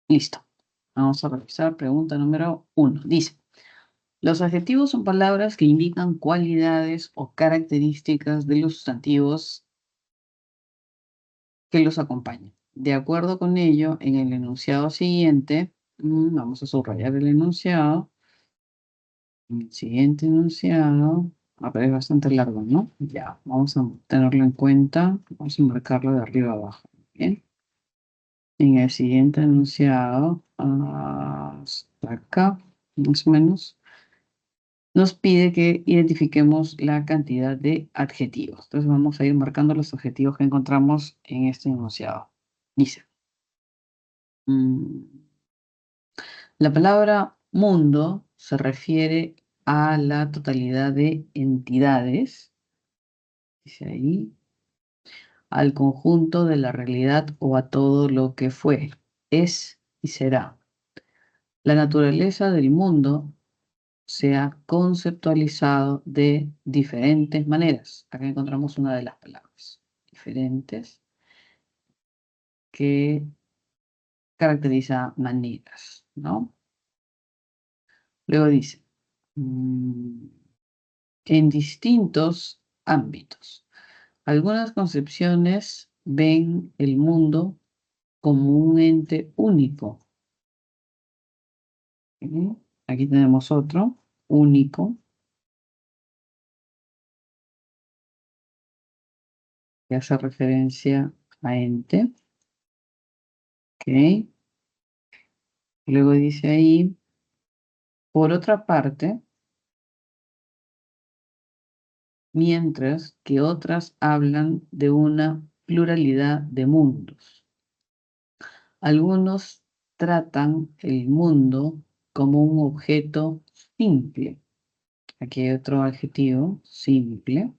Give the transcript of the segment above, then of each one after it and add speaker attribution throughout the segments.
Speaker 1: Listo. Vamos a revisar pregunta número 1. Dice, los adjetivos son palabras que indican cualidades o características de los sustantivos que los acompañan. De acuerdo con ello, en el enunciado siguiente, vamos a subrayar el enunciado. En el siguiente enunciado, pero es bastante largo, ¿no? Ya, vamos a tenerlo en cuenta. Vamos a marcarlo de arriba a abajo. Bien. En el siguiente enunciado, hasta acá, más o menos, nos pide que identifiquemos la cantidad de adjetivos. Entonces vamos a ir marcando los adjetivos que encontramos en este enunciado. Dice, la palabra mundo se refiere a la totalidad de entidades, dice ahí, al conjunto de la realidad o a todo lo que fue, es y será. La naturaleza del mundo se ha conceptualizado de diferentes maneras. Acá encontramos una de las palabras. Diferentes, que caracteriza maneras, ¿no? Luego dice, en distintos ámbitos. Algunas concepciones ven el mundo como un ente único. ¿Sí? Aquí tenemos otro, único, que hace referencia a ente. ¿Ok? Luego dice ahí, por otra parte, mientras que otras hablan de una pluralidad de mundos. Algunos tratan el mundo como un objeto simple. Aquí hay otro adjetivo, simple.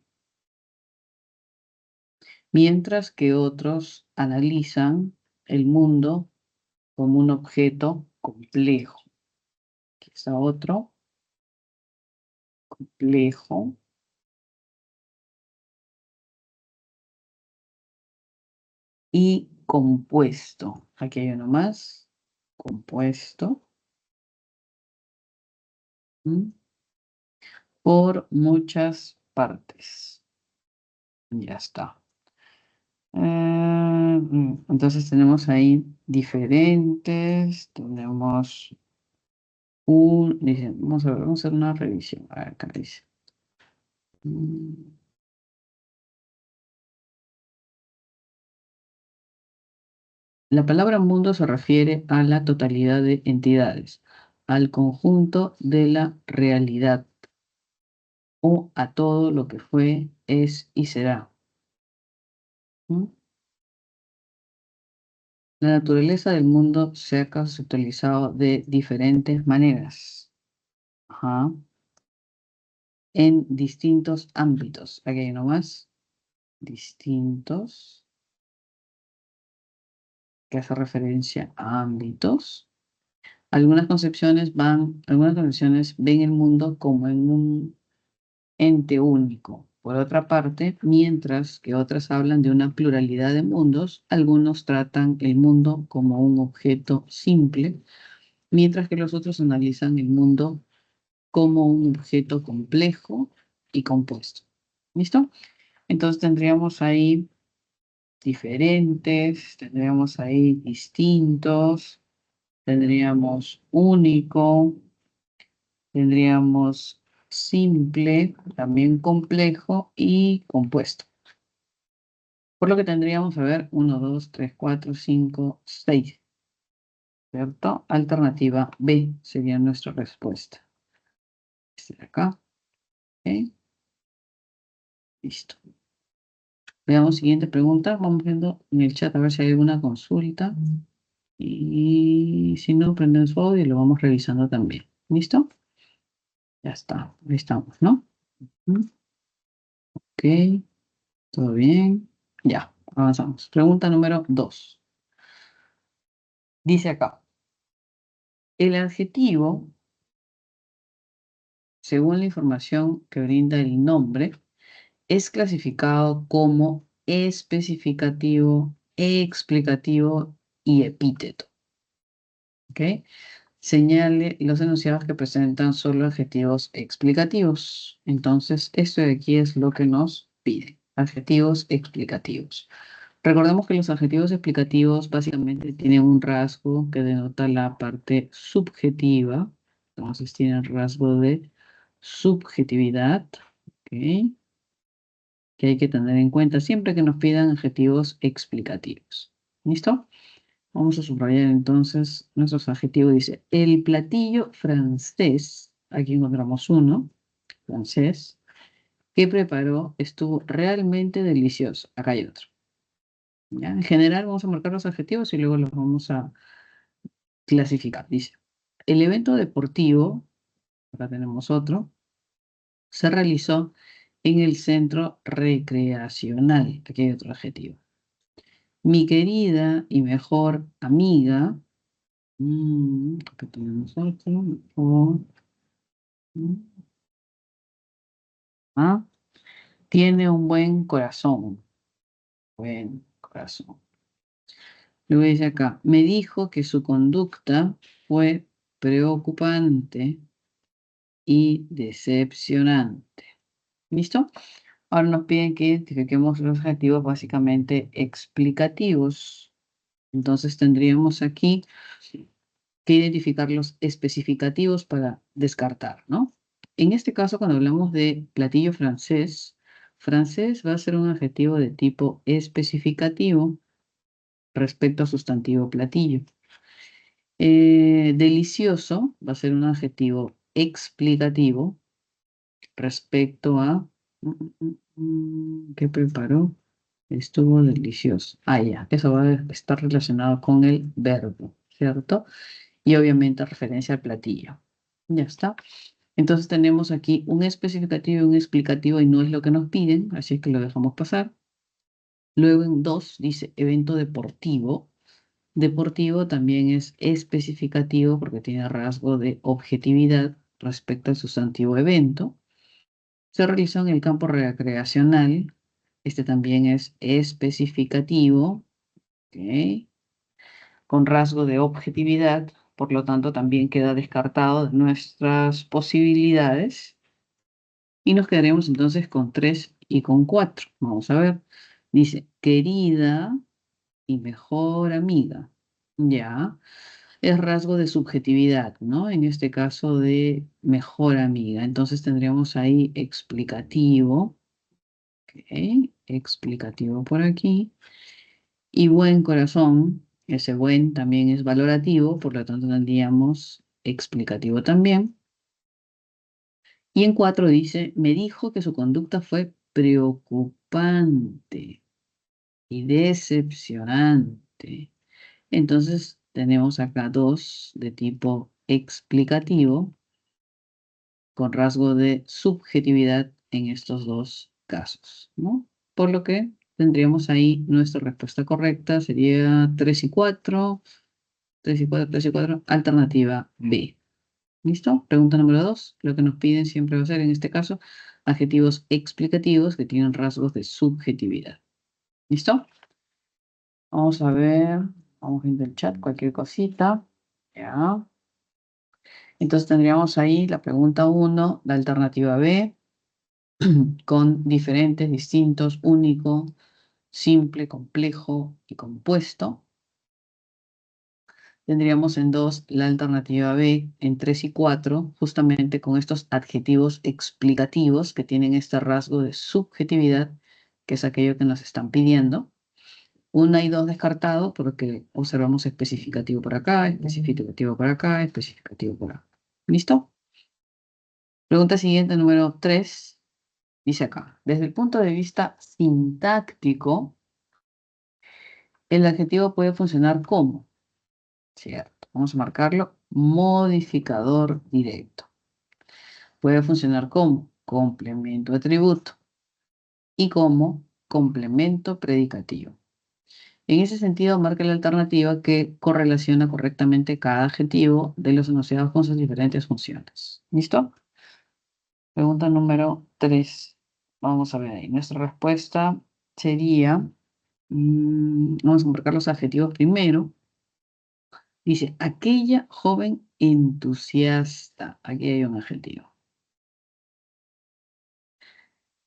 Speaker 1: Mientras que otros analizan el mundo como un objeto complejo. Aquí está otro, complejo. Y compuesto. Aquí hay uno más, compuesto. Por muchas partes. Ya está. Entonces tenemos ahí diferentes, tenemos dice, vamos a ver, vamos a hacer una revisión. A ver, acá dice. La palabra mundo se refiere a la totalidad de entidades, al conjunto de la realidad o a todo lo que fue, es y será. ¿Mm? La naturaleza del mundo se ha conceptualizado de diferentes maneras. Ajá. En distintos ámbitos. Aquí hay uno más. Distintos. Que hace referencia a ámbitos. Algunas concepciones ven el mundo como en un ente único. Por otra parte, mientras que otras hablan de una pluralidad de mundos, algunos tratan el mundo como un objeto simple, mientras que los otros analizan el mundo como un objeto complejo y compuesto. ¿Listo? Entonces tendríamos ahí diferentes, tendríamos ahí distintos, tendríamos único, tendríamos simple, también complejo y compuesto. Por lo que tendríamos, a ver, 1, 2, 3, 4, 5, 6. ¿Cierto? Alternativa B sería nuestra respuesta. Este de acá. ¿Ok? Listo. Veamos siguiente pregunta. Vamos viendo en el chat a ver si hay alguna consulta. Y si no, prendemos su audio y lo vamos revisando también. ¿Listo? Ya está. Ahí estamos, ¿no? Ok. Todo bien. Ya, avanzamos. Pregunta número 2. Dice acá. El adjetivo, según la información que brinda el nombre, es clasificado como especificativo, explicativo y epíteto. ¿Ok? Señale los enunciados que presentan solo adjetivos explicativos. Entonces, esto de aquí es lo que nos pide. Adjetivos explicativos. Recordemos que los adjetivos explicativos básicamente tienen un rasgo que denota la parte subjetiva. Entonces, tienen rasgo de subjetividad. ¿Ok? Que hay que tener en cuenta siempre que nos pidan adjetivos explicativos. ¿Listo? Vamos a subrayar entonces nuestros adjetivos. Dice, el platillo francés, aquí encontramos uno, francés, que preparó estuvo realmente delicioso. Acá hay otro. ¿Ya? En general vamos a marcar los adjetivos y luego los vamos a clasificar. Dice, el evento deportivo, acá tenemos otro, se realizó en el centro recreacional. Aquí hay otro adjetivo. Mi querida y mejor amiga, acá tenemos otro, ¿ah? Tiene un buen corazón. Buen corazón. Luego dice acá, me dijo que su conducta fue preocupante y decepcionante. ¿Listo? Ahora nos piden que identifiquemos los adjetivos básicamente explicativos. Entonces tendríamos aquí que identificar los especificativos para descartar, ¿no? En este caso, cuando hablamos de platillo francés, francés va a ser un adjetivo de tipo especificativo respecto a sustantivo platillo. Delicioso va a ser un adjetivo explicativo respecto a ¿qué preparó? Estuvo delicioso. Ah, ya, eso va a estar relacionado con el verbo, ¿cierto? Y obviamente referencia al platillo. Ya está. Entonces tenemos aquí un especificativo y un explicativo y no es lo que nos piden, así que lo dejamos pasar. Luego en 2 dice evento deportivo. Deportivo también es especificativo porque tiene rasgo de objetividad respecto al sustantivo evento. Se realizó en el campo recreacional. Este también es especificativo, ¿ok? Con rasgo de objetividad, por lo tanto también queda descartado de nuestras posibilidades. Y nos quedaremos entonces con 3 y con 4. Vamos a ver. Dice, querida y mejor amiga. Ya. Es rasgo de subjetividad, ¿no? En este caso de mejor amiga. Entonces tendríamos ahí explicativo. Ok. Explicativo por aquí. Y buen corazón. Ese buen también es valorativo, por lo tanto tendríamos explicativo también. Y en 4 dice, me dijo que su conducta fue preocupante y decepcionante. Entonces tenemos acá 2 de tipo explicativo con rasgo de subjetividad en estos 2 casos, ¿no? Por lo que tendríamos ahí nuestra respuesta correcta, sería 3 y 4, 3 y 4, 3 y 4, alternativa B. ¿Listo? Pregunta número 2. Lo que nos piden siempre va a ser, en este caso, adjetivos explicativos que tienen rasgos de subjetividad. ¿Listo? Vamos a ver, vamos viendo el chat, cualquier cosita. Ya. Entonces tendríamos ahí la pregunta 1, la alternativa B, con diferentes, distintos, único, simple, complejo y compuesto. Tendríamos en 2 la alternativa B, en 3 y 4, justamente con estos adjetivos explicativos que tienen este rasgo de subjetividad, que es aquello que nos están pidiendo. 1 y 2 descartado porque observamos especificativo por acá, especificativo por acá, especificativo por acá. ¿Listo? Pregunta siguiente, número 3. Dice acá, desde el punto de vista sintáctico, el adjetivo puede funcionar como, ¿cierto? Vamos a marcarlo, modificador directo. Puede funcionar como complemento atributo y como complemento predicativo. En ese sentido, marca la alternativa que correlaciona correctamente cada adjetivo de los enunciados con sus diferentes funciones. ¿Listo? Pregunta número 3. Vamos a ver ahí. Nuestra respuesta sería, vamos a marcar los adjetivos primero. Dice, aquella joven entusiasta. Aquí hay un adjetivo.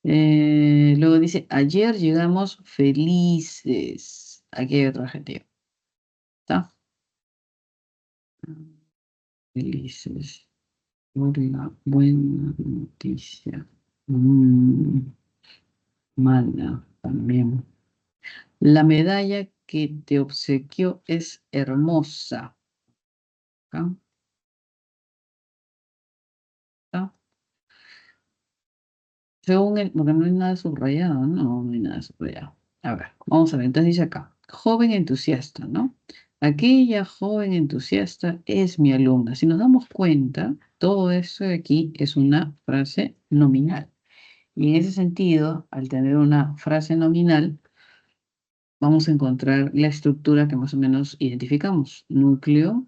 Speaker 1: Luego dice, ayer llegamos felices. Aquí hay otro adjetivo. ¿Está? Felices por la buena noticia. Mala también. La medalla que te obsequió es hermosa. ¿Acá? ¿Está? Según el, porque no hay nada subrayado, no, no hay nada subrayado. A ver, vamos a ver, entonces dice acá, joven entusiasta, ¿no? Aquella joven entusiasta es mi alumna. Si nos damos cuenta, todo eso de aquí es una frase nominal. Y en ese sentido, al tener una frase nominal, vamos a encontrar la estructura que más o menos identificamos. Núcleo,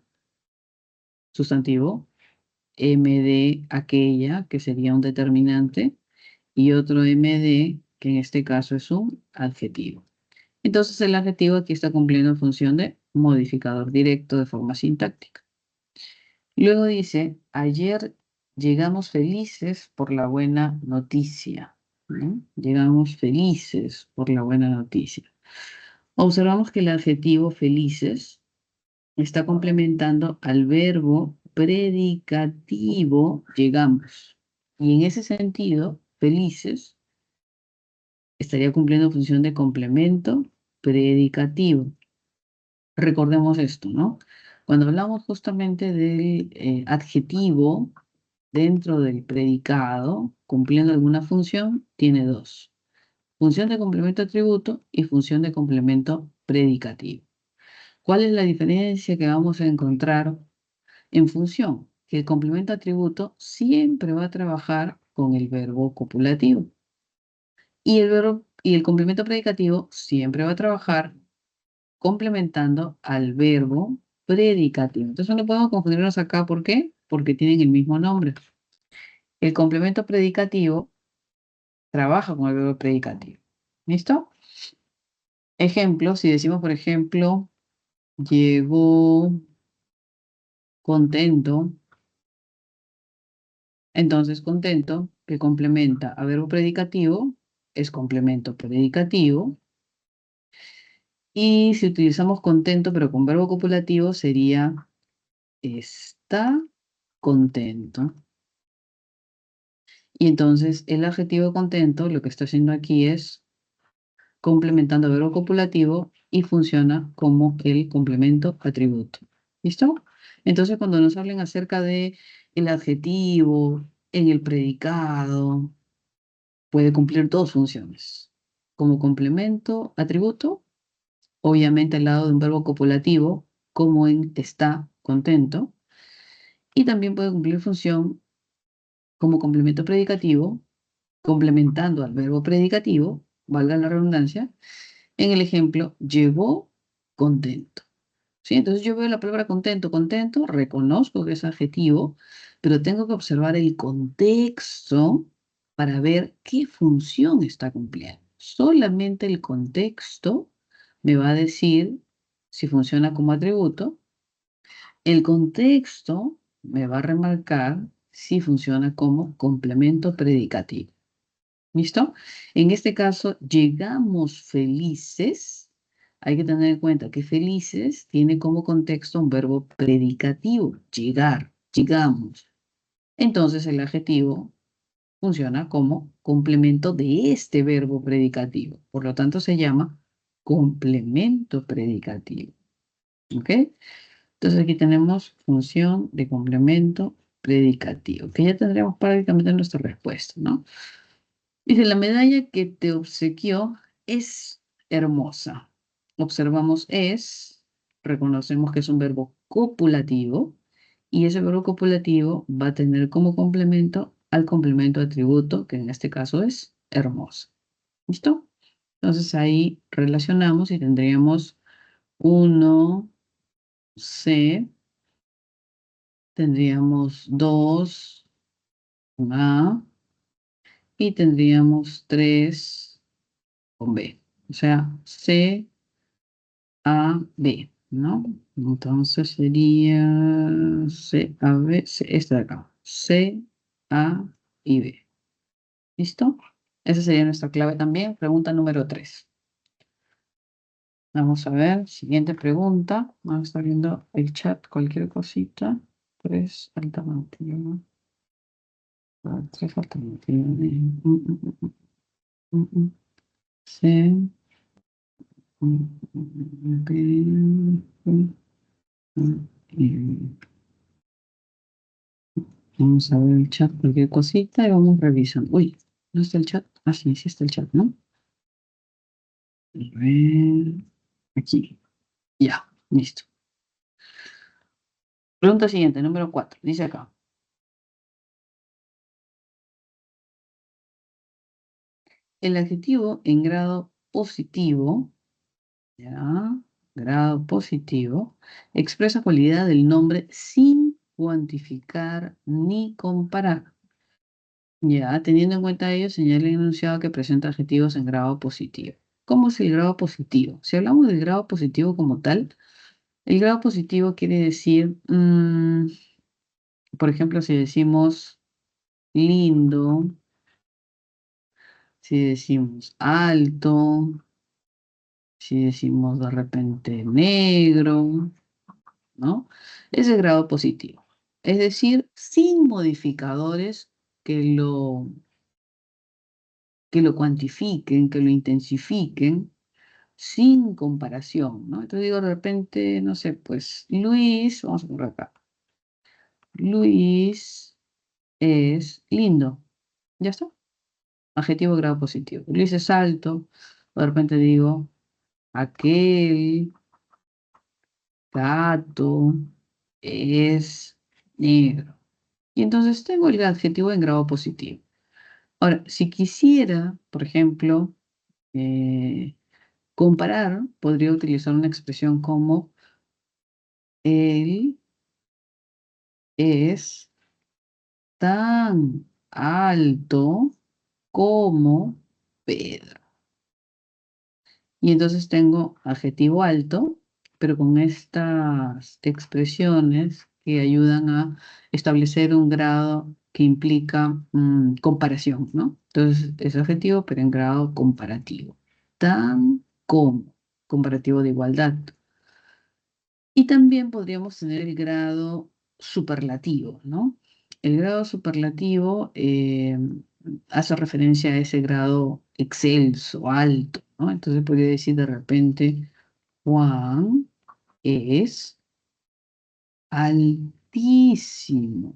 Speaker 1: sustantivo, MD aquella, que sería un determinante, y otro MD, que en este caso es un adjetivo. Entonces el adjetivo aquí está cumpliendo función de modificador directo de forma sintáctica. Luego dice, ayer llegamos felices por la buena noticia. ¿No? Llegamos felices por la buena noticia. Observamos que el adjetivo felices está complementando al verbo predicativo llegamos. Y en ese sentido, felices estaría cumpliendo función de complemento predicativo. Recordemos esto, ¿no? Cuando hablamos justamente del adjetivo dentro del predicado, cumpliendo alguna función, tiene dos. Función de complemento atributo y función de complemento predicativo. ¿Cuál es la diferencia que vamos a encontrar en función? Que el complemento atributo siempre va a trabajar con el verbo copulativo. Y el complemento predicativo siempre va a trabajar complementando al verbo predicativo. Entonces no podemos confundirnos acá. ¿Por qué? Porque tienen el mismo nombre. El complemento predicativo trabaja con el verbo predicativo. ¿Listo? Ejemplo, si decimos, por ejemplo, llegó contento, entonces contento, que complementa a verbo predicativo, es complemento predicativo. Y si utilizamos contento, pero con verbo copulativo, sería está contento. Y entonces el adjetivo contento lo que está haciendo aquí es complementando el verbo copulativo y funciona como el complemento atributo. ¿Listo? Entonces cuando nos hablen acerca de el adjetivo en el predicado, puede cumplir dos funciones. Como complemento atributo, obviamente al lado de un verbo copulativo, como en está contento, y también puede cumplir función como complemento predicativo, complementando al verbo predicativo, valga la redundancia, en el ejemplo, llegó contento. ¿Sí? Entonces yo veo la palabra contento, contento, reconozco que es adjetivo, pero tengo que observar el contexto para ver qué función está cumpliendo. Solamente el contexto me va a decir si funciona como atributo. El contexto me va a remarcar si funciona como complemento predicativo. ¿Listo? En este caso, llegamos felices. Hay que tener en cuenta que felices tiene como contexto un verbo predicativo, llegar, llegamos. Entonces el adjetivo funciona como complemento de este verbo predicativo. Por lo tanto, se llama complemento predicativo. ¿Ok? Entonces aquí tenemos función de complemento predicativo, que ya tendremos prácticamente nuestra respuesta, ¿no? Dice, la medalla que te obsequió es hermosa. Observamos es, reconocemos que es un verbo copulativo y ese verbo copulativo va a tener como complemento al complemento atributo, que en este caso es hermosa. ¿Listo? Entonces ahí relacionamos y tendríamos 1C, tendríamos 2 con A y tendríamos 3 con B. O sea, C, A, B. ¿no? Entonces sería C, A, B, C, esta de acá. C, A y B. ¿Listo? Esa sería nuestra clave también. Pregunta número 3. Vamos a ver, siguiente pregunta. Vamos a estar viendo el chat, cualquier cosita. Tres alternativas. Tres alternativas. C. Vamos a ver el chat, cualquier cosita y vamos revisando. Uy, ¿no está el chat? Ah, sí, sí está el chat, ¿no? A ver, aquí. Ya, listo. Pregunta siguiente, número 4. Dice acá. El adjetivo en grado positivo, ya, grado positivo, expresa cualidad del nombre sin cuantificar ni comparar. Ya, teniendo en cuenta ello, señala el enunciado que presenta adjetivos en grado positivo. ¿Cómo es el grado positivo? Si hablamos del grado positivo como tal, el grado positivo quiere decir, por ejemplo, si decimos lindo, si decimos alto, si decimos de repente negro, ¿no? Ese es grado positivo. Es decir, sin modificadores que lo cuantifiquen, que lo intensifiquen, sin comparación, ¿no? Entonces digo de repente, no sé, pues Luis, vamos a poner acá, Luis es lindo. ¿Ya está? Adjetivo de grado positivo. Luis es alto. De repente digo, aquel gato es negro. Y entonces tengo el adjetivo en grado positivo. Ahora, si quisiera, por ejemplo, comparar, podría utilizar una expresión como él es tan alto como Pedro. Y entonces tengo adjetivo alto, pero con estas expresiones que ayudan a establecer un grado que implica comparación, ¿no? Entonces es adjetivo, pero en grado comparativo. Tan como, comparativo de igualdad. Y también podríamos tener el grado superlativo, ¿no? El grado superlativo hace referencia a ese grado excelso, alto, ¿no? Entonces podría decir de repente, Juan es altísimo.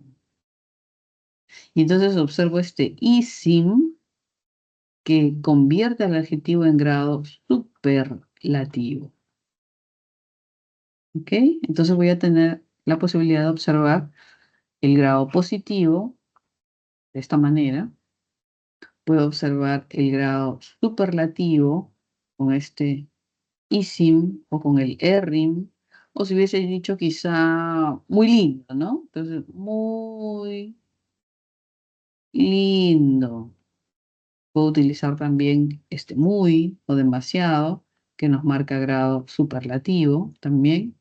Speaker 1: Y entonces observo este ísim que convierte al adjetivo en grado superlativo. ¿Ok? Entonces voy a tener la posibilidad de observar el grado positivo de esta manera. Puedo observar el grado superlativo con este isim o con el errim, o si hubiese dicho quizá muy lindo, ¿no? Entonces, muy lindo. Puedo utilizar también este muy o demasiado, que nos marca grado superlativo también.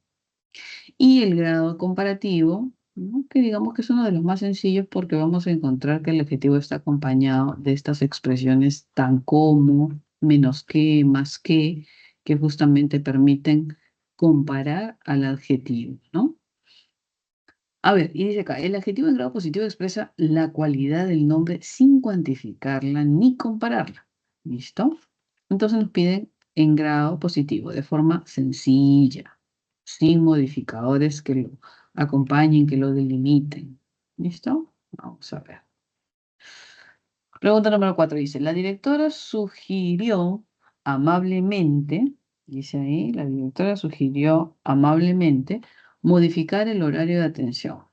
Speaker 1: Y el grado comparativo, ¿no? Que digamos que es uno de los más sencillos porque vamos a encontrar que el adjetivo está acompañado de estas expresiones tan como, menos que, más que justamente permiten comparar al adjetivo, ¿no? A ver, y dice acá, el adjetivo en grado positivo expresa la cualidad del nombre sin cuantificarla ni compararla. ¿Listo? Entonces nos piden en grado positivo, de forma sencilla, sin modificadores que lo acompañen, que lo delimiten. ¿Listo? Vamos a ver. Pregunta número 4 dice, la directora sugirió amablemente, dice ahí, la directora sugirió amablemente modificar el horario de atención.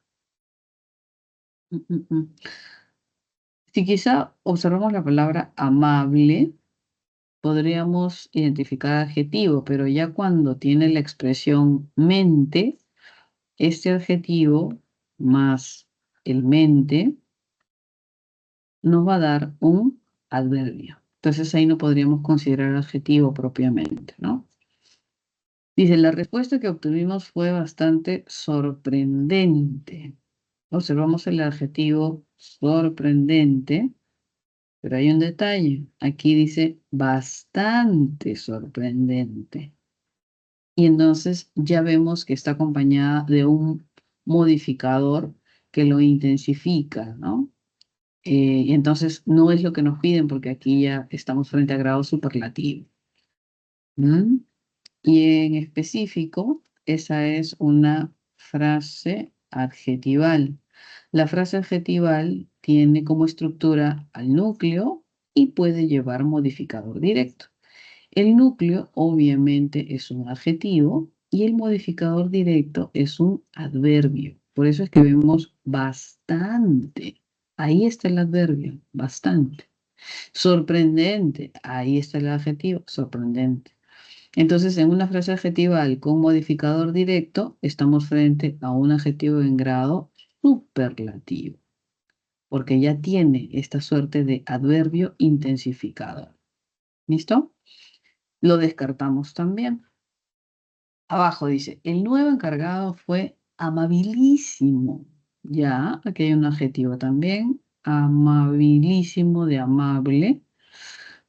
Speaker 1: Mm, mm, mm. Si quizá observamos la palabra amable, podríamos identificar adjetivo, pero ya cuando tiene la expresión mente, este adjetivo más el mente nos va a dar un adverbio. Entonces ahí no podríamos considerar adjetivo propiamente, ¿no? Dice, la respuesta que obtuvimos fue bastante sorprendente. Observamos el adjetivo sorprendente, pero hay un detalle. Aquí dice bastante sorprendente. Y entonces ya vemos que está acompañada de un modificador que lo intensifica, ¿no? Y entonces no es lo que nos piden porque aquí ya estamos frente a grado superlativo. ¿Mm? Y en específico, esa es una frase adjetival. La frase adjetival tiene como estructura al núcleo y puede llevar modificador directo. El núcleo obviamente es un adjetivo y el modificador directo es un adverbio. Por eso es que vemos bastante. Ahí está el adverbio, bastante. Sorprendente, ahí está el adjetivo, sorprendente. Entonces, en una frase adjetival con modificador directo, estamos frente a un adjetivo en grado superlativo, porque ya tiene esta suerte de adverbio intensificador. ¿Listo? Lo descartamos también. Abajo dice, el nuevo encargado fue amabilísimo. Ya, aquí hay un adjetivo también, amabilísimo de amable,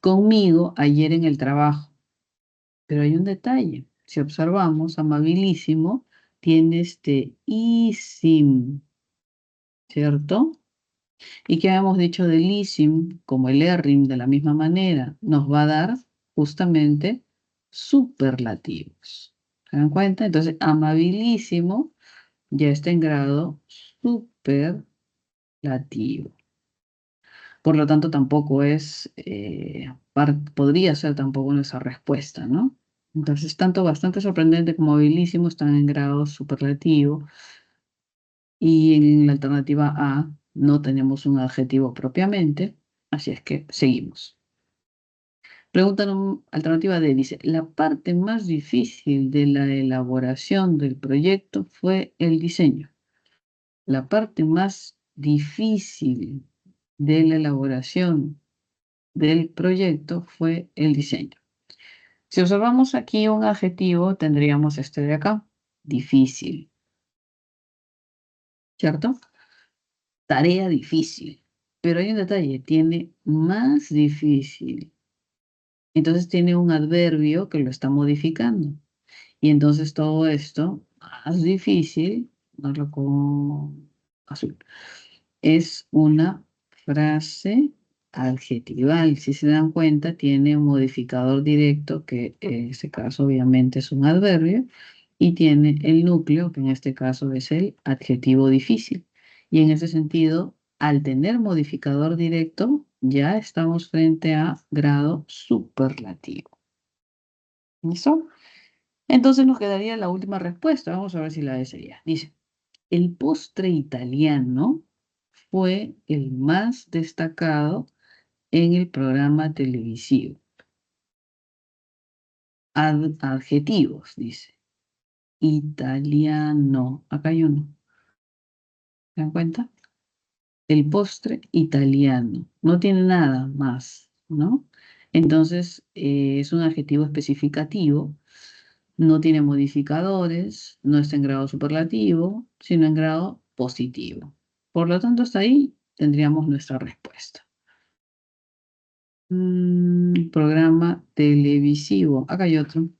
Speaker 1: conmigo ayer en el trabajo. Pero hay un detalle. Si observamos, amabilísimo tiene este isim, ¿cierto? ¿Y qué habíamos dicho del isim? Como el errim, de la misma manera, nos va a dar justamente superlativos. ¿Se dan cuenta? Entonces, amabilísimo ya está en grado superlativo. Por lo tanto, tampoco es, podría ser tampoco nuestra respuesta, ¿no? Entonces, tanto bastante sorprendente como habilísimo están en grado superlativo y en la alternativa A no tenemos un adjetivo propiamente, así es que seguimos. Pregunta alternativa D dice, la parte más difícil de la elaboración del proyecto fue el diseño. La parte más difícil de la elaboración del proyecto fue el diseño. Si observamos aquí un adjetivo, tendríamos este de acá, difícil, ¿cierto? Tarea difícil. Pero hay un detalle, tiene más difícil. Entonces tiene un adverbio que lo está modificando. Y entonces todo esto, más difícil, darlo con azul, es una frase adjetival. Si se dan cuenta, tiene un modificador directo, que en este caso obviamente es un adverbio, y tiene el núcleo, que en este caso es el adjetivo difícil. Y en ese sentido, al tener modificador directo, ya estamos frente a grado superlativo. ¿Listo? Entonces nos quedaría la última respuesta. Vamos a ver si la D sería. Dice, el postre italiano fue el más destacado en el programa televisivo. Adjetivos, dice. Italiano. Acá hay uno. ¿Se dan cuenta? El postre italiano. No tiene nada más, ¿no? Entonces, es un adjetivo especificativo. No tiene modificadores. No está en grado superlativo, sino en grado positivo. Por lo tanto, hasta ahí tendríamos nuestra respuesta. Programa televisivo. Acá hay otro.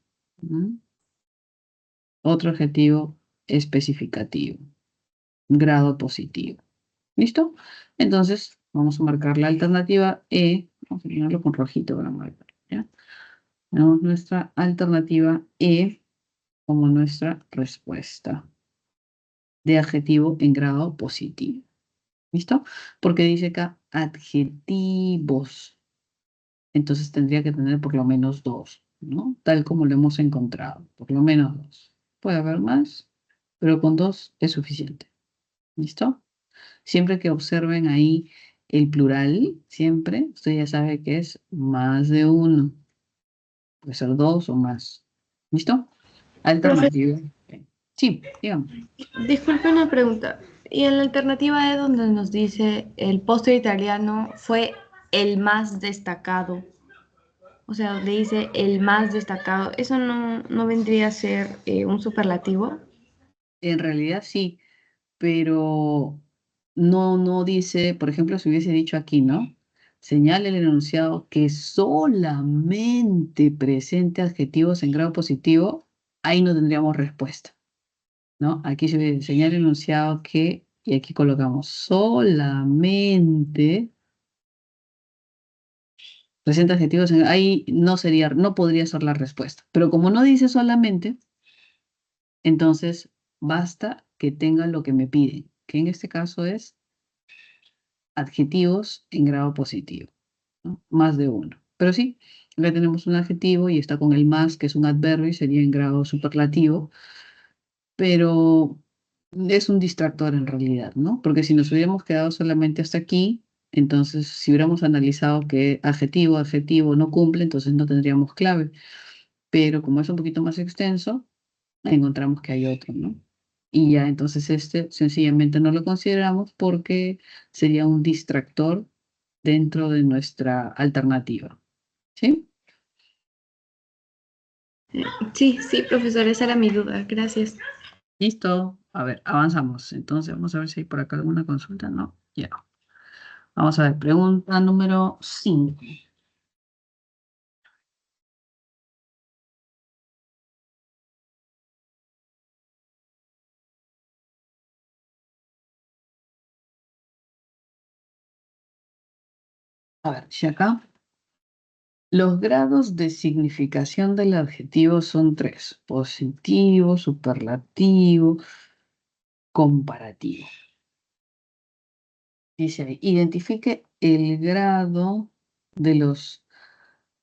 Speaker 1: Otro adjetivo especificativo. Grado positivo. ¿Listo? Entonces, vamos a marcar la alternativa E. Vamos a ponerlo con rojito para marcar. ¿Ya? Tenemos nuestra alternativa E como nuestra respuesta de adjetivo en grado positivo. ¿Listo? Porque dice acá adjetivos. Entonces tendría que tener por lo menos dos, ¿no? Tal como lo hemos encontrado, por lo menos dos. Puede haber más, pero con dos es suficiente. ¿Listo? Siempre que observen ahí el plural, siempre, usted ya sabe que es más de uno. Puede ser dos o más. ¿Listo?
Speaker 2: Profe,
Speaker 1: Alternativa. Sí, digamos.
Speaker 2: disculpe una pregunta. Y en la alternativa E donde nos dice el postre italiano fue el más destacado. o sea, donde dice el más destacado, ¿eso no vendría a ser un superlativo?
Speaker 1: En realidad sí, pero no dice, por ejemplo, si hubiese dicho aquí, ¿no? Señala el enunciado que solamente presente adjetivos en grado positivo, ahí no tendríamos respuesta, ¿no? Aquí se señala el enunciado que, y aquí colocamos solamente presenta adjetivos ahí no sería, no podría ser la respuesta. Pero como no dice solamente, entonces basta que tenga lo que me piden, que en este caso es adjetivos en grado positivo, ¿no? Más de uno. Pero sí, acá tenemos un adjetivo y está con el más, que es un adverbio y sería en grado superlativo, pero es un distractor en realidad, ¿no? Porque si nos hubiéramos quedado solamente hasta aquí, entonces si hubiéramos analizado que adjetivo, adjetivo no cumple, entonces no tendríamos clave. Pero como es un poquito más extenso, encontramos que hay otro, ¿no? Y ya entonces este sencillamente no lo consideramos porque sería un distractor dentro de nuestra alternativa, ¿sí?
Speaker 2: Sí, sí, profesor, esa era mi duda. Gracias.
Speaker 1: Listo. A ver, avanzamos. Entonces vamos a ver si hay por acá alguna consulta. No, ya. Vamos a ver, pregunta número 5. A ver, si acá los grados de significación del adjetivo son tres: positivo, superlativo, comparativo. Dice ahí, identifique el grado de los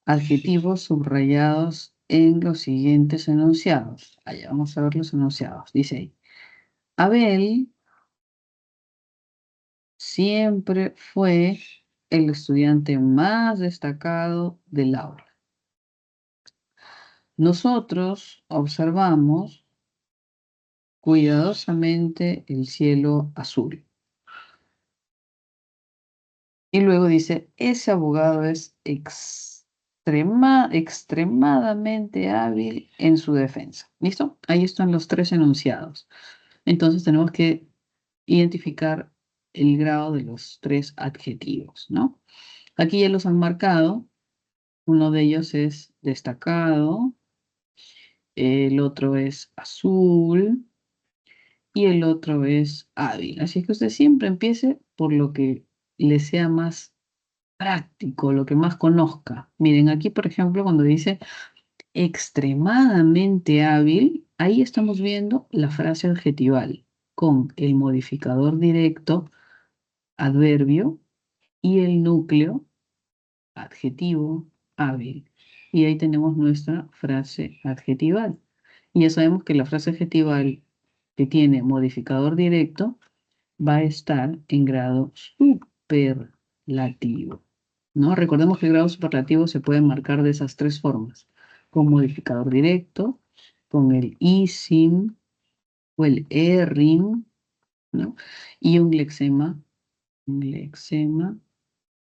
Speaker 1: adjetivos subrayados en los siguientes enunciados. Allá vamos a ver los enunciados. Dice ahí, Abel siempre fue el estudiante más destacado del aula. Nosotros observamos cuidadosamente el cielo azul. Y luego dice, ese abogado es extremadamente hábil en su defensa. ¿Listo? Ahí están los tres enunciados. Entonces tenemos que identificar el grado de los tres adjetivos, ¿no? Aquí ya los han marcado. Uno de ellos es destacado, el otro es azul y el otro es hábil. Así que usted siempre empiece por lo que le sea más práctico, lo que más conozca. Miren, aquí, por ejemplo, cuando dice extremadamente hábil, ahí estamos viendo la frase adjetival con el modificador directo, adverbio, y el núcleo, adjetivo, hábil. Y ahí tenemos nuestra frase adjetival. Y ya sabemos que la frase adjetival que tiene modificador directo va a estar en grado superlativo, ¿no? Recordemos que el grado superlativo se puede marcar de esas tres formas: con modificador directo, con el ISIM o el ERIM, ¿no? Y un lexema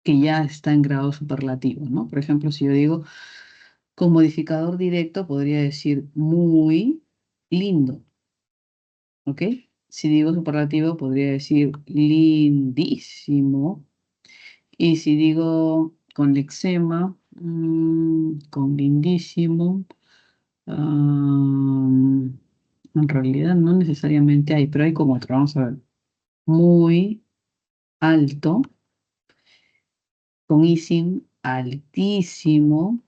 Speaker 1: que ya está en grado superlativo, ¿no? Por ejemplo, si yo digo con modificador directo, podría decir muy lindo, ¿ok? Si digo superlativo, podría decir lindísimo. Y si digo con lexema, con lindísimo, en realidad no necesariamente hay, pero hay como otro. Vamos a ver. Muy alto, con isim altísimo,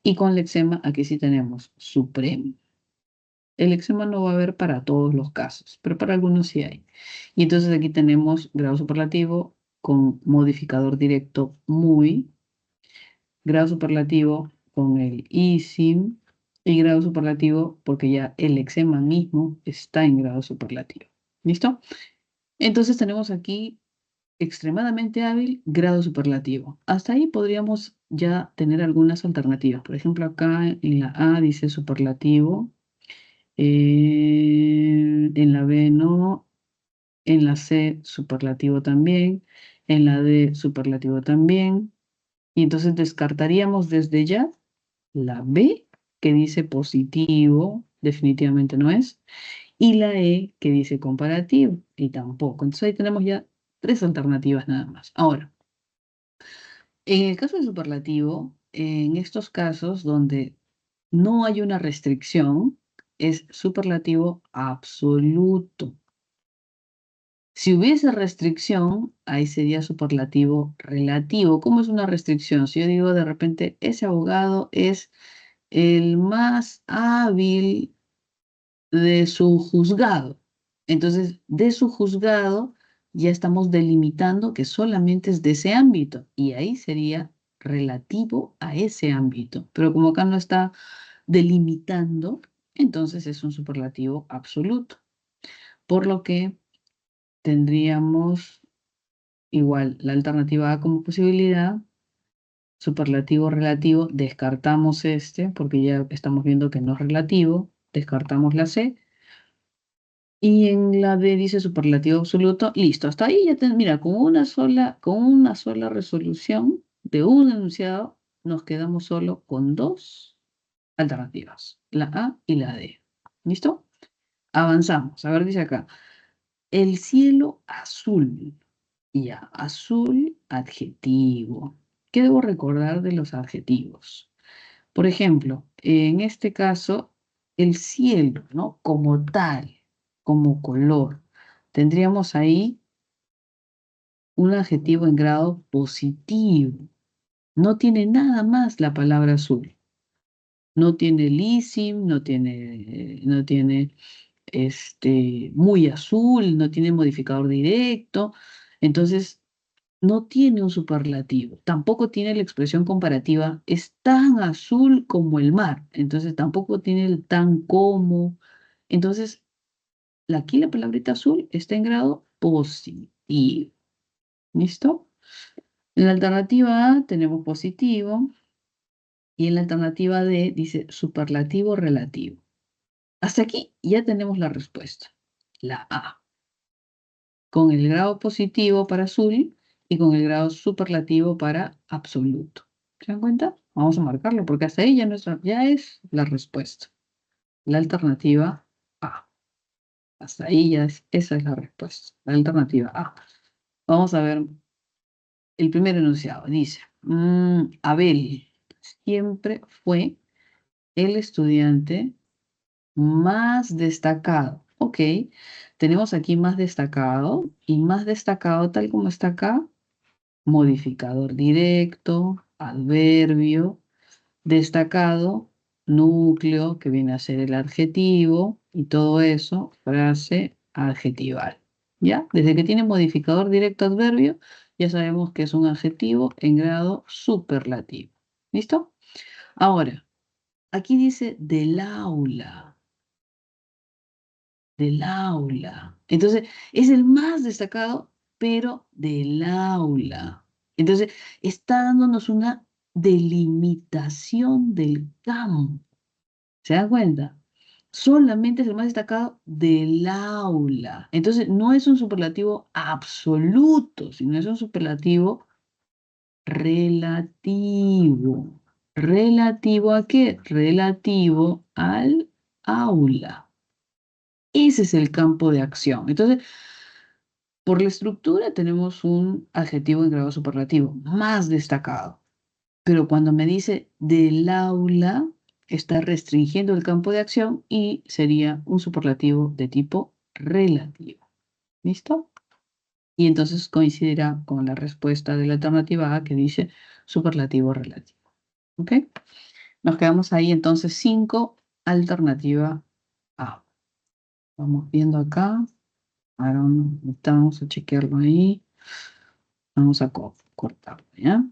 Speaker 1: y con lexema aquí sí tenemos supremo. El lexema no va a haber para todos los casos, pero para algunos sí hay. Y entonces aquí tenemos grado superlativo con modificador directo muy, grado superlativo con el ISIM y grado superlativo porque ya el lexema mismo está en grado superlativo. ¿Listo? Entonces tenemos aquí extremadamente hábil, grado superlativo. Hasta ahí podríamos ya tener algunas alternativas. Por ejemplo, acá en la A dice superlativo, en la B no, en la C superlativo también, en la D superlativo también. Y entonces descartaríamos desde ya la B, que dice positivo, definitivamente no es, y la E, que dice comparativo, y tampoco. Entonces ahí tenemos ya tres alternativas nada más. Ahora, en el caso de superlativo, en estos casos donde no hay una restricción, es superlativo absoluto. Si hubiese restricción, ahí sería superlativo relativo. ¿Cómo es una restricción? Si yo digo de repente, ese abogado es el más hábil de su juzgado. Entonces, de su juzgado ya estamos delimitando que solamente es de ese ámbito y ahí sería relativo a ese ámbito. Pero como acá no está delimitando, entonces es un superlativo absoluto. Por lo que tendríamos igual la alternativa A como posibilidad, superlativo relativo, descartamos este porque ya estamos viendo que no es relativo, descartamos la C. Y en la D dice superlativo absoluto. Listo, hasta ahí ya mira, con una sola resolución de un enunciado, nos quedamos solo con dos alternativas, la A y la D. ¿Listo? Avanzamos. A ver, dice acá. El cielo azul. Ya, azul, adjetivo. ¿Qué debo recordar de los adjetivos? Por ejemplo, en este caso, el cielo, ¿no? Como tal, como color. Tendríamos ahí un adjetivo en grado positivo. No tiene nada más la palabra azul. No tiene lisim, no tiene muy azul, no tiene modificador directo. Entonces, no tiene un superlativo, tampoco tiene la expresión comparativa, es tan azul como el mar, entonces tampoco tiene el tan como. Entonces, aquí la palabrita azul está en grado positivo. ¿Listo? En la alternativa A tenemos positivo y en la alternativa D dice superlativo relativo. Hasta aquí ya tenemos la respuesta, la A, con el grado positivo para azul y con el grado superlativo para absoluto. ¿Se dan cuenta? Vamos a marcarlo porque hasta ahí ya es la respuesta. La alternativa A. Hasta ahí esa es la respuesta. La alternativa A. Vamos a ver el primer enunciado. Dice, Abel siempre fue el estudiante más destacado. Ok, tenemos aquí más destacado tal como está acá, modificador directo, adverbio, destacado, núcleo, que viene a ser el adjetivo, y todo eso, frase adjetival. ¿Ya? Desde que tiene modificador directo adverbio, ya sabemos que es un adjetivo en grado superlativo. ¿Listo? Ahora, aquí dice del aula. Del aula. Entonces, es el más destacado, pero del aula. Entonces, está dándonos una delimitación del campo. ¿Se dan cuenta? Solamente es el más destacado del aula. Entonces, no es un superlativo absoluto, sino es un superlativo relativo. ¿Relativo a qué? Relativo al aula. Ese es el campo de acción. Entonces, por la estructura tenemos un adjetivo en grado superlativo, más destacado. Pero cuando me dice del aula, está restringiendo el campo de acción y sería un superlativo de tipo relativo. ¿Listo? Y entonces coincidirá con la respuesta de la alternativa A que dice superlativo relativo. ¿Ok? Nos quedamos ahí entonces 5, alternativa A. Vamos viendo acá. Ahora vamos a chequearlo ahí. Vamos a cortarlo, ¿ya?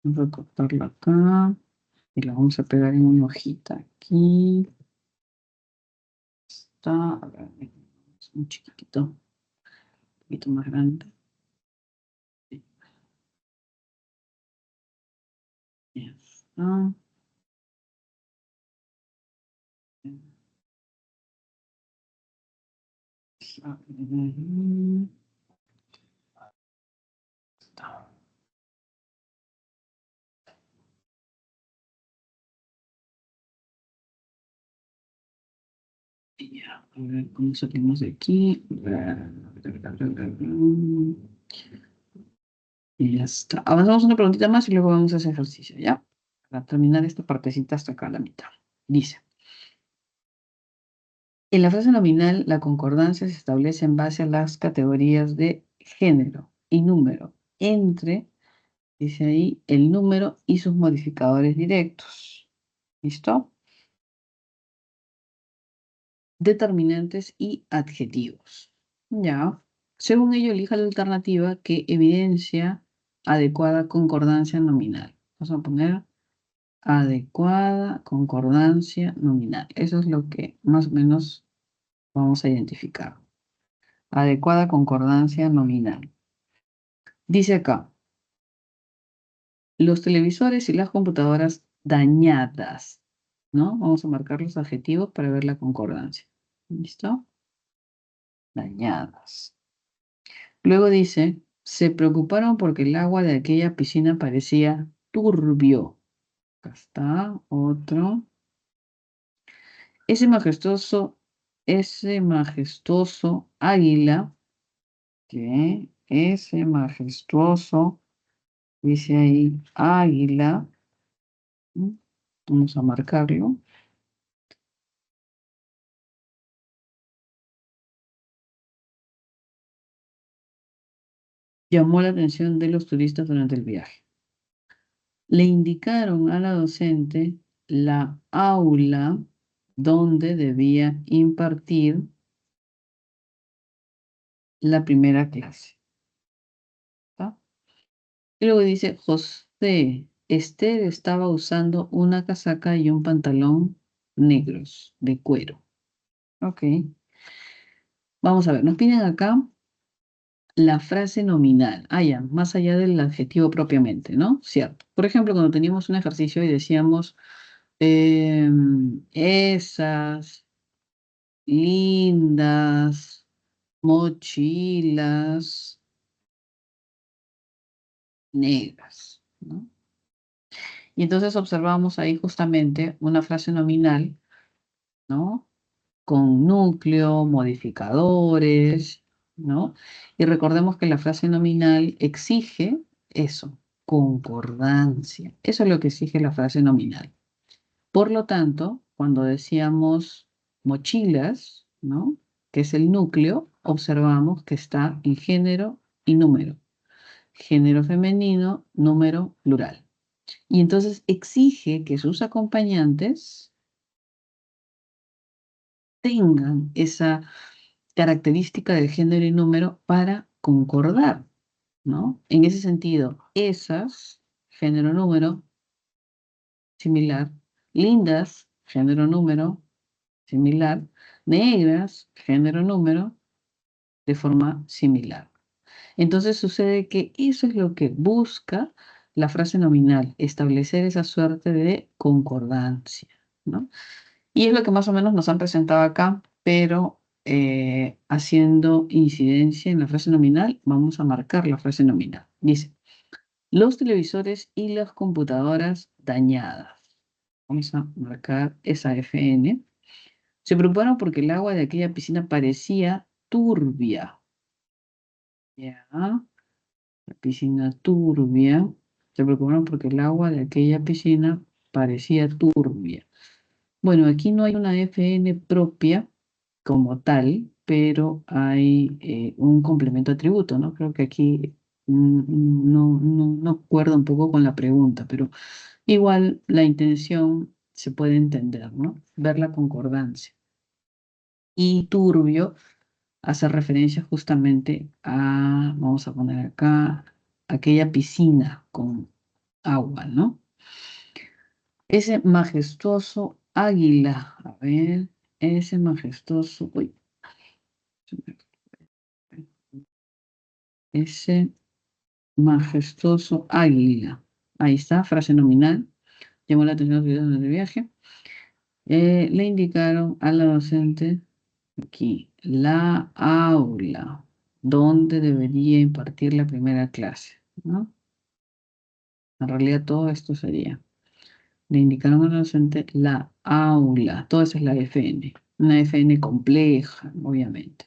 Speaker 1: Vamos a cortarlo acá. Y lo vamos a pegar en una hojita aquí. Está, a ver, es un chiquitito, un poquito más grande. Ya está. Ya, a ver, ¿cómo salimos de aquí? Y ya está. Avanzamos una preguntita más y luego vamos a ese ejercicio, ¿ya? Para terminar esta partecita hasta acá a la mitad. Dice, en la frase nominal, la concordancia se establece en base a las categorías de género y número entre, dice ahí, el número y sus modificadores directos. ¿Listo? Determinantes y adjetivos. Ya. Según ello, elija la alternativa que evidencia adecuada concordancia nominal. Vamos a poner adecuada concordancia nominal. Eso es lo que más o menos vamos a identificar. Adecuada concordancia nominal. Dice acá, los televisores y las computadoras dañadas, ¿no? Vamos a marcar los adjetivos para ver la concordancia. ¿Listo? Dañadas. Luego dice, se preocuparon porque el agua de aquella piscina parecía turbio. Acá está, otro. Ese majestuoso águila, que ese majestuoso, dice ahí, águila, vamos a marcarlo, llamó la atención de los turistas durante el viaje. Le indicaron a la docente la aula donde debía impartir la primera clase. ¿Está? Y luego dice, José, Esther estaba usando una casaca y un pantalón negros de cuero. Ok. Vamos a ver, nos piden acá la frase nominal. Ah, ya, más allá del adjetivo propiamente, ¿no? Cierto. Por ejemplo, cuando teníamos un ejercicio y decíamos, esas lindas mochilas negras, ¿no? Y entonces observamos ahí justamente una frase nominal, ¿no? Con núcleo, modificadores, ¿no? Y recordemos que la frase nominal exige eso, concordancia. Eso es lo que exige la frase nominal. Por lo tanto, cuando decíamos mochilas, ¿no? Que es el núcleo, observamos que está en género y número. Género femenino, número plural. Y entonces exige que sus acompañantes tengan esa característica de género y número para concordar, ¿no? En ese sentido, esas, género número, similar, lindas, género número, similar, negras, género número, de forma similar. Entonces sucede que eso es lo que busca la frase nominal, establecer esa suerte de concordancia, ¿no? Y es lo que más o menos nos han presentado acá, pero haciendo incidencia en la frase nominal, vamos a marcar la frase nominal. Dice, los televisores y las computadoras dañadas. Vamos a marcar esa FN. Se preocuparon porque el agua de aquella piscina parecía turbia. Ya, la piscina turbia. Se preocuparon porque el agua de aquella piscina parecía turbia. Bueno, aquí no hay una FN propia como tal, pero hay un complemento atributo, ¿no? Creo que aquí no acuerdo un poco con la pregunta, pero igual la intención se puede entender, ¿no? Ver la concordancia. Y turbio hace referencia justamente a, vamos a poner acá, aquella piscina con agua, ¿no? Ese majestuoso águila, a ver, ese majestuoso, uy, ese majestuoso águila. Ahí está, frase nominal. Llamó la atención de los de viaje. Le indicaron a la docente aquí, la aula, donde debería impartir la primera clase, ¿no? En realidad todo esto sería. Le indicaron al docente la aula. Todo eso es la FN. Una FN compleja, obviamente.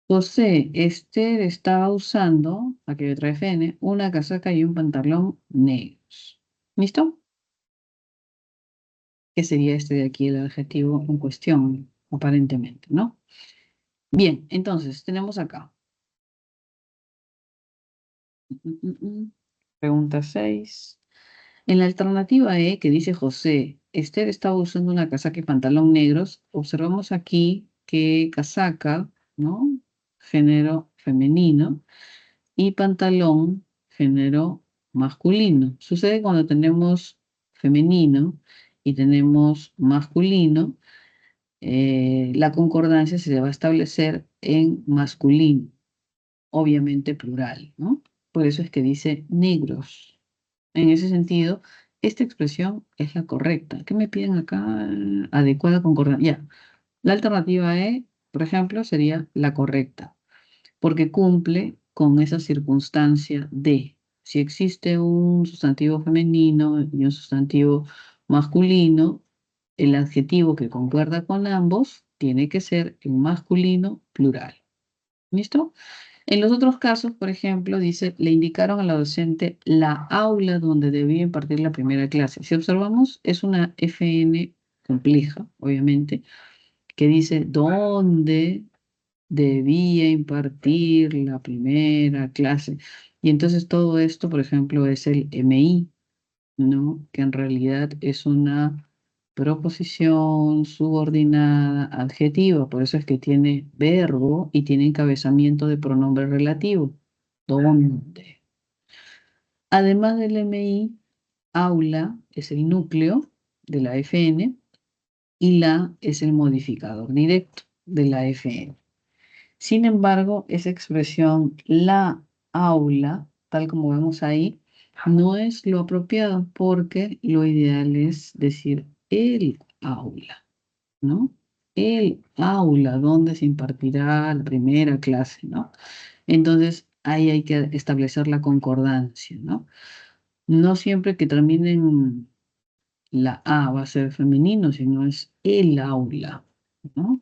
Speaker 1: José, Esther estaba usando, aquí hay otra FN, una casaca y un pantalón negros. ¿Listo? Que sería este de aquí el adjetivo en cuestión, aparentemente, ¿no? Bien, entonces tenemos acá. Pregunta 6. En la alternativa E, que dice José, Esther estaba usando una casaca y pantalón negros, observamos aquí que casaca, ¿no? Género femenino, y pantalón, género masculino. Sucede cuando tenemos femenino y tenemos masculino, la concordancia se va a establecer en masculino, obviamente plural, ¿no? Por eso es que dice negros. En ese sentido, esta expresión es la correcta. ¿Qué me piden acá? Adecuada concordancia. Ya. La alternativa E, por ejemplo, sería la correcta, porque cumple con esa circunstancia de si existe un sustantivo femenino y un sustantivo masculino, el adjetivo que concuerda con ambos tiene que ser en masculino plural. ¿Listo? En los otros casos, por ejemplo, dice, le indicaron a la docente la aula donde debía impartir la primera clase. Si observamos, es una FN compleja, obviamente, que dice dónde debía impartir la primera clase. Y entonces todo esto, por ejemplo, es el MI, ¿no? Que en realidad es una proposición subordinada adjetiva, por eso es que tiene verbo y tiene encabezamiento de pronombre relativo. ¿Dónde? Además del MI, aula es el núcleo de la FN y la es el modificador directo de la FN. Sin embargo, esa expresión la aula, tal como vemos ahí, no es lo apropiado porque lo ideal es decir el aula, ¿no? El aula donde se impartirá la primera clase, ¿no? Entonces, ahí hay que establecer la concordancia, ¿no? No siempre que terminen la A va a ser femenino, sino es el aula, ¿no?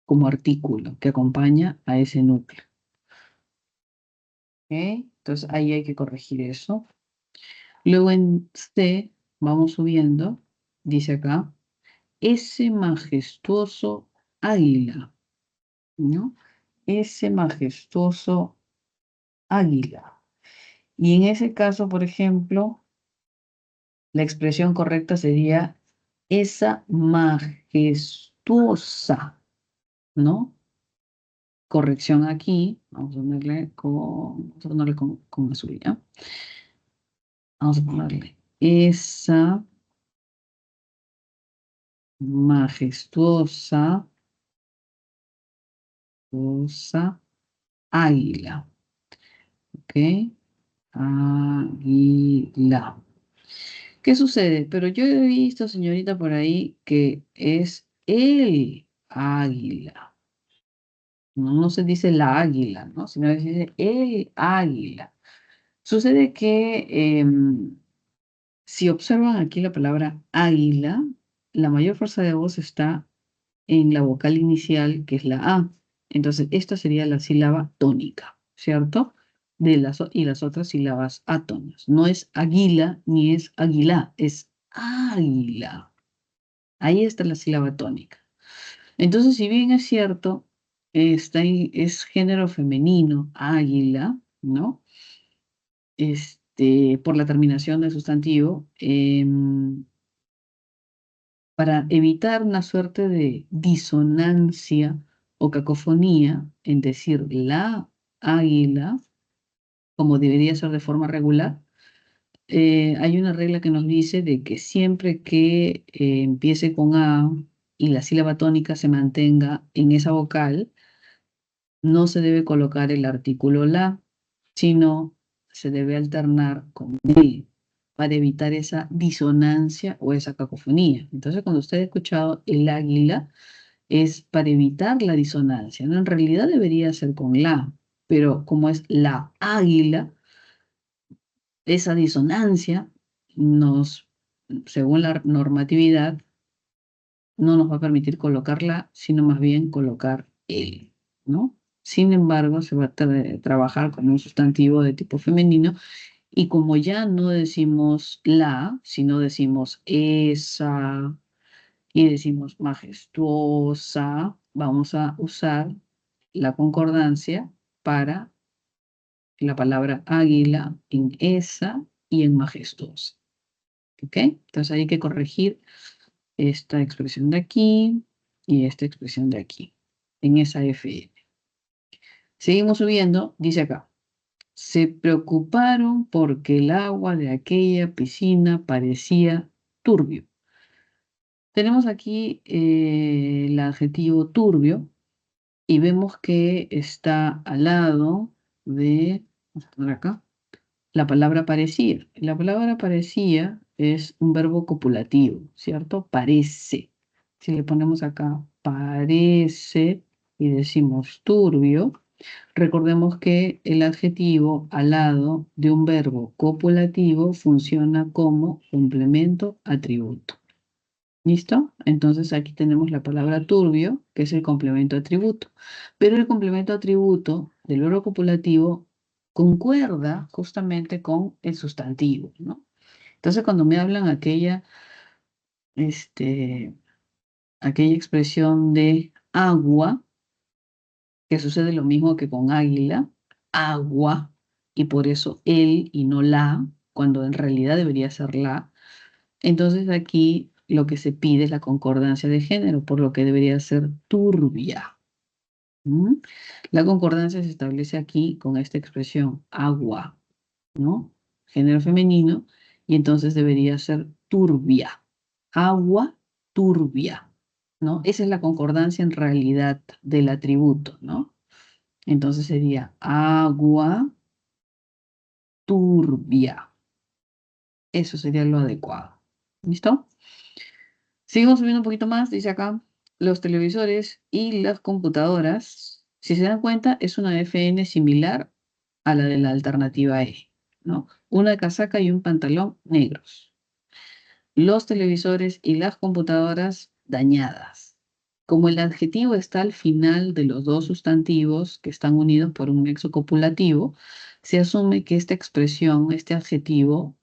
Speaker 1: Como artículo que acompaña a ese núcleo. ¿Ok? Entonces ahí hay que corregir eso. Luego en C, vamos subiendo, dice acá, ese majestuoso águila, ¿no? Ese majestuoso águila. Y en ese caso, por ejemplo, la expresión correcta sería esa majestuosa, ¿no? Corrección aquí, vamos a ponerle con azul, ¿ya? Vamos a ponerle esa majestuosa águila. ¿Ok? Águila. ¿Qué sucede? Pero yo he visto, señorita, por ahí que es el águila. No, no se dice la águila, ¿no? Sino se dice el águila. Sucede que si observan aquí la palabra águila, la mayor fuerza de voz está en la vocal inicial, que es la A. Entonces, esta sería la sílaba tónica, ¿cierto? Y las otras sílabas átonas. No es águila ni es águila, es águila. Ahí está la sílaba tónica. Entonces, si bien es cierto, es género femenino, águila, ¿no? Por la terminación del sustantivo, para evitar una suerte de disonancia o cacofonía en decir la águila, como debería ser de forma regular, hay una regla que nos dice de que siempre que empiece con A y la sílaba tónica se mantenga en esa vocal, no se debe colocar el artículo la, sino se debe alternar con el para evitar esa disonancia o esa cacofonía. Entonces, cuando usted ha escuchado el águila, es para evitar la disonancia, ¿no? En realidad debería ser con la, pero como es la águila, esa disonancia nos, según la normatividad, no nos va a permitir colocarla, sino más bien colocar el, ¿no? Sin embargo, se va a trabajar con un sustantivo de tipo femenino y como ya no decimos la, sino decimos esa y decimos majestuosa, vamos a usar la concordancia para la palabra águila en esa y en majestuosa. ¿Ok? Entonces hay que corregir esta expresión de aquí y esta expresión de aquí, en esa FN. Seguimos subiendo, dice acá. Se preocuparon porque el agua de aquella piscina parecía turbio. Tenemos aquí el adjetivo turbio y vemos que está al lado de, vamos a poner acá, la palabra parecía. La palabra parecía es un verbo copulativo, ¿cierto? Parece. Si le ponemos acá parece y decimos turbio, recordemos que el adjetivo al lado de un verbo copulativo funciona como complemento atributo. ¿Listo? Entonces aquí tenemos la palabra turbio, que es el complemento atributo. Pero el complemento atributo del verbo copulativo concuerda justamente con el sustantivo, ¿no? Entonces cuando me hablan este, aquella expresión de agua, que sucede lo mismo que con águila, agua, y por eso el y no la, cuando en realidad debería ser la. Entonces aquí lo que se pide es la concordancia de género, por lo que debería ser turbia. ¿Mm? La concordancia se establece aquí con esta expresión agua, ¿no? Género femenino, y entonces debería ser turbia. Agua turbia, ¿no? Esa es la concordancia en realidad del atributo, ¿no? Entonces sería agua turbia. Eso sería lo adecuado. ¿Listo? Seguimos subiendo un poquito más, dice acá, los televisores y las computadoras, si se dan cuenta, es una FN similar a la de la alternativa E, ¿no? Una casaca y un pantalón negros. Los televisores y las computadoras dañadas. Como el adjetivo está al final de los dos sustantivos que están unidos por un nexo copulativo, se asume que esta expresión, este adjetivo,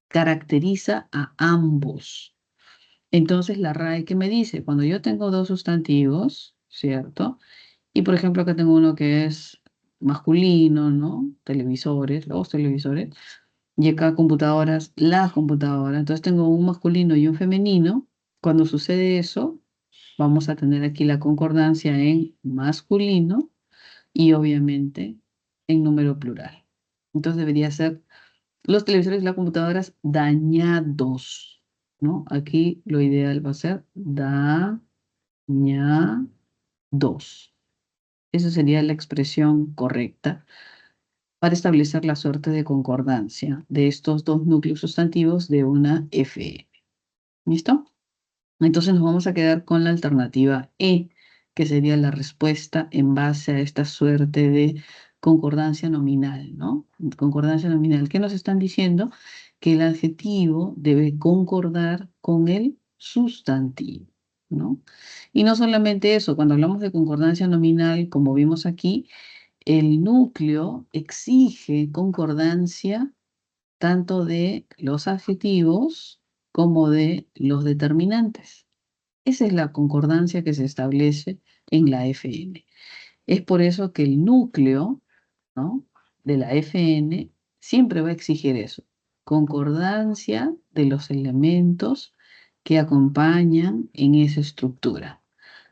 Speaker 1: caracteriza a ambos. Entonces la RAE que me dice, cuando yo tengo dos sustantivos, ¿cierto? Y por ejemplo acá tengo uno que es masculino, ¿no? Televisores, los televisores, y acá computadoras, las computadoras. Entonces tengo un masculino y un femenino. Cuando sucede eso, vamos a tener aquí la concordancia en masculino y obviamente en número plural. Entonces debería ser los televisores y las computadoras dañados, ¿no? Aquí lo ideal va a ser dañados. Esa sería la expresión correcta para establecer la suerte de concordancia de estos dos núcleos sustantivos de una FN. ¿Listo? Entonces nos vamos a quedar con la alternativa E, que sería la respuesta en base a esta suerte de concordancia nominal, ¿no? Concordancia nominal. ¿Qué nos están diciendo? Que el adjetivo debe concordar con el sustantivo, ¿no? Y no solamente eso, cuando hablamos de concordancia nominal, como vimos aquí, el núcleo exige concordancia tanto de los adjetivos como de los determinantes. Esa es la concordancia que se establece en la FN. Es por eso que el núcleo, ¿no?, de la FN siempre va a exigir eso, concordancia de los elementos que acompañan en esa estructura,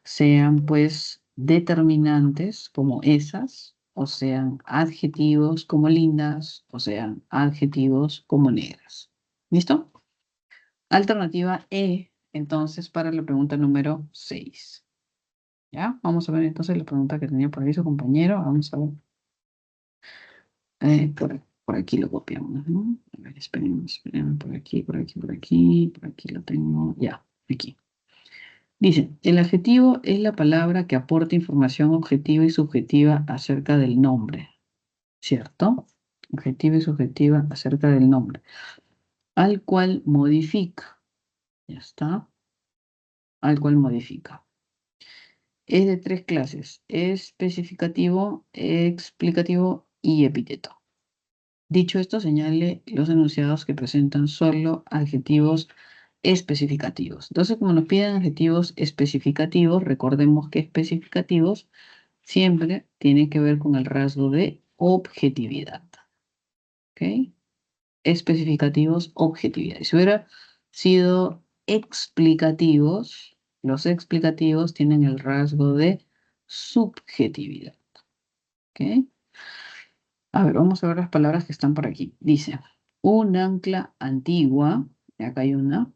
Speaker 1: sean pues determinantes como esas, o sean adjetivos como lindas, o sean adjetivos como negras. ¿Listo? Alternativa E, entonces, para la pregunta número 6. ¿Ya? Vamos a ver entonces la pregunta que tenía por ahí su compañero. Vamos a ver. Por aquí lo copiamos, ¿no? A ver, esperen, por aquí lo tengo. Ya, aquí. Dice, el adjetivo es la palabra que aporta información objetiva y subjetiva acerca del nombre, ¿cierto? Objetiva y subjetiva acerca del nombre, al cual modifica, ya está, al cual modifica. Es de 3 clases, especificativo, explicativo y epíteto. Dicho esto, señale los enunciados que presentan solo adjetivos especificativos. Entonces, como nos piden adjetivos especificativos, recordemos que especificativos siempre tienen que ver con el rasgo de objetividad. ¿Ok? Especificativos, objetividad. Y si hubiera sido explicativos, los explicativos tienen el rasgo de subjetividad. ¿Ok? A ver, vamos a ver las palabras que están por aquí. Dice, un ancla antigua, y acá hay una,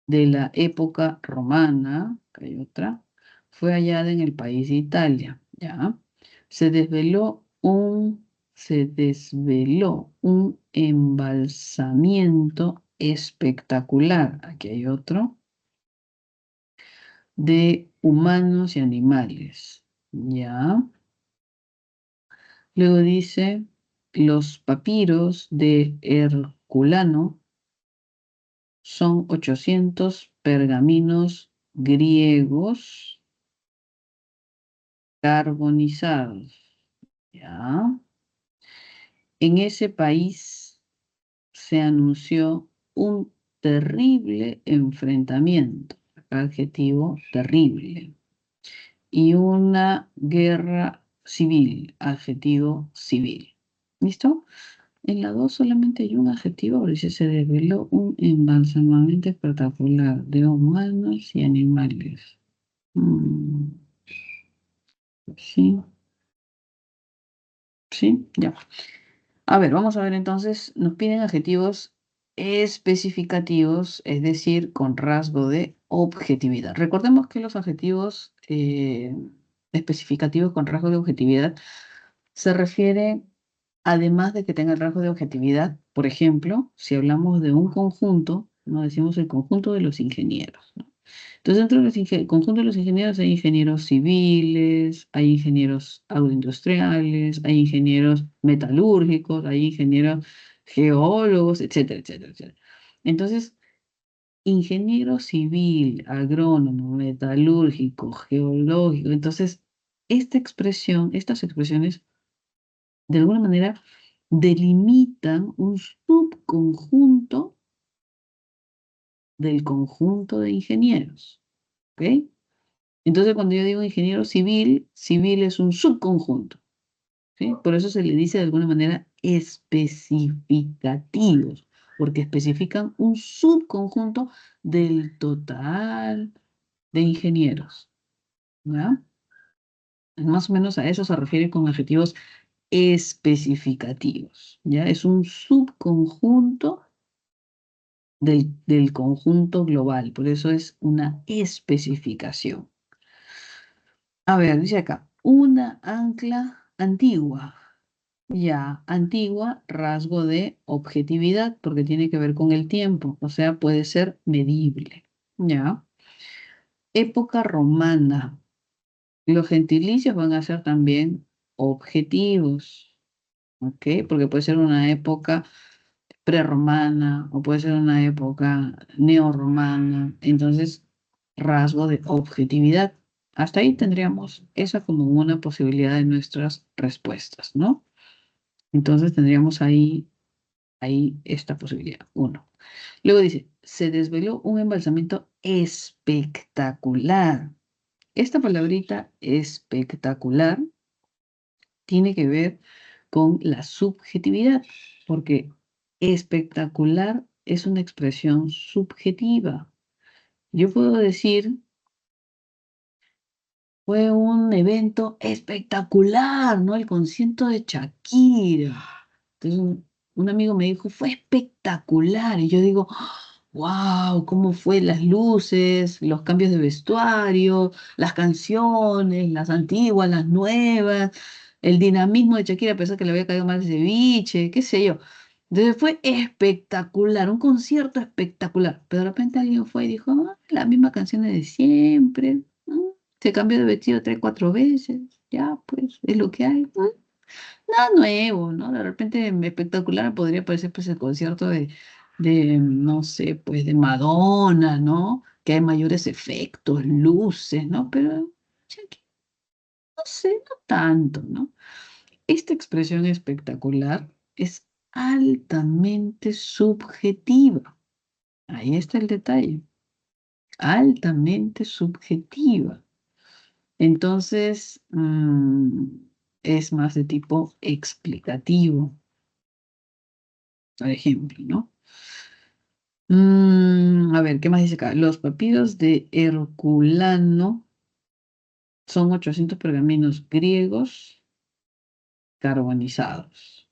Speaker 1: de la época romana, acá hay otra, fue hallada en el país de Italia, ¿ya? Se desveló un embalsamiento espectacular, aquí hay otro, de humanos y animales, ¿ya? Luego dice, los papiros de Herculano son 800 pergaminos griegos carbonizados. ¿Ya? En ese país se anunció un terrible enfrentamiento, acá adjetivo terrible, y una guerra civil, adjetivo civil. ¿Listo? En la 2 solamente hay un adjetivo, pero dice se desveló un embalsamamiento espectacular de humanos y animales. Mm, sí, sí, ya. A ver, vamos a ver entonces, nos piden adjetivos especificativos, es decir, con rasgo de objetividad. Recordemos que los adjetivos especificativos con rasgo de objetividad se refieren, además de que tenga el rasgo de objetividad, por ejemplo, si hablamos de un conjunto, no decimos el conjunto de los ingenieros, ¿no? Entonces, dentro del conjunto de los ingenieros hay ingenieros civiles, hay ingenieros agroindustriales, hay ingenieros metalúrgicos, hay ingenieros geólogos, etcétera, etcétera, etcétera. Entonces, ingeniero civil, agrónomo, metalúrgico, geológico. Entonces, estas expresiones, de alguna manera, delimitan un subconjunto del conjunto de ingenieros. ¿Ok? Entonces, cuando yo digo ingeniero civil, civil es un subconjunto, ¿sí? Por eso se le dice de alguna manera especificativos, porque especifican un subconjunto del total de ingenieros, ¿ya? Más o menos a eso se refiere con adjetivos especificativos, ¿ya? Es un subconjunto del conjunto global, por eso es una especificación. A ver, dice acá, una ancla antigua. Ya, antigua, rasgo de objetividad, porque tiene que ver con el tiempo, o sea, puede ser medible. Ya. Época romana. Los gentilicios van a ser también objetivos, ¿ok? Porque puede ser una época prerromana o puede ser una época neorromana. Entonces, rasgo de objetividad. Hasta ahí tendríamos esa como una posibilidad de nuestras respuestas, ¿no? Entonces tendríamos ahí esta posibilidad. Uno. Luego dice, se desveló un embalsamiento espectacular. Esta palabrita espectacular tiene que ver con la subjetividad, porque espectacular es una expresión subjetiva. Yo puedo decir, fue un evento espectacular, ¿no? El concierto de Shakira. Entonces un amigo me dijo, fue espectacular. Y yo digo, wow, cómo fue las luces, los cambios de vestuario, las canciones, las antiguas, las nuevas, el dinamismo de Shakira, a pesar que le había caído mal el ceviche, qué sé yo. Entonces fue espectacular, un concierto espectacular. Pero de repente alguien fue y dijo, "Ah, la misma canción de siempre. Se cambió de vestido 3, 4 veces. Ya, pues, es lo que hay. Nada nuevo, ¿no? De repente espectacular podría parecer pues el concierto de, no sé, pues de Madonna, ¿no? Que hay mayores efectos, luces, ¿no? Pero, che, que no sé, no tanto, ¿no? Esta expresión espectacular es altamente subjetiva. Ahí está el detalle. Altamente subjetiva. Entonces, es más de tipo explicativo, por ejemplo, ¿no? A ver, ¿qué más dice acá? Los papiros de Herculano son 800 pergaminos griegos carbonizados.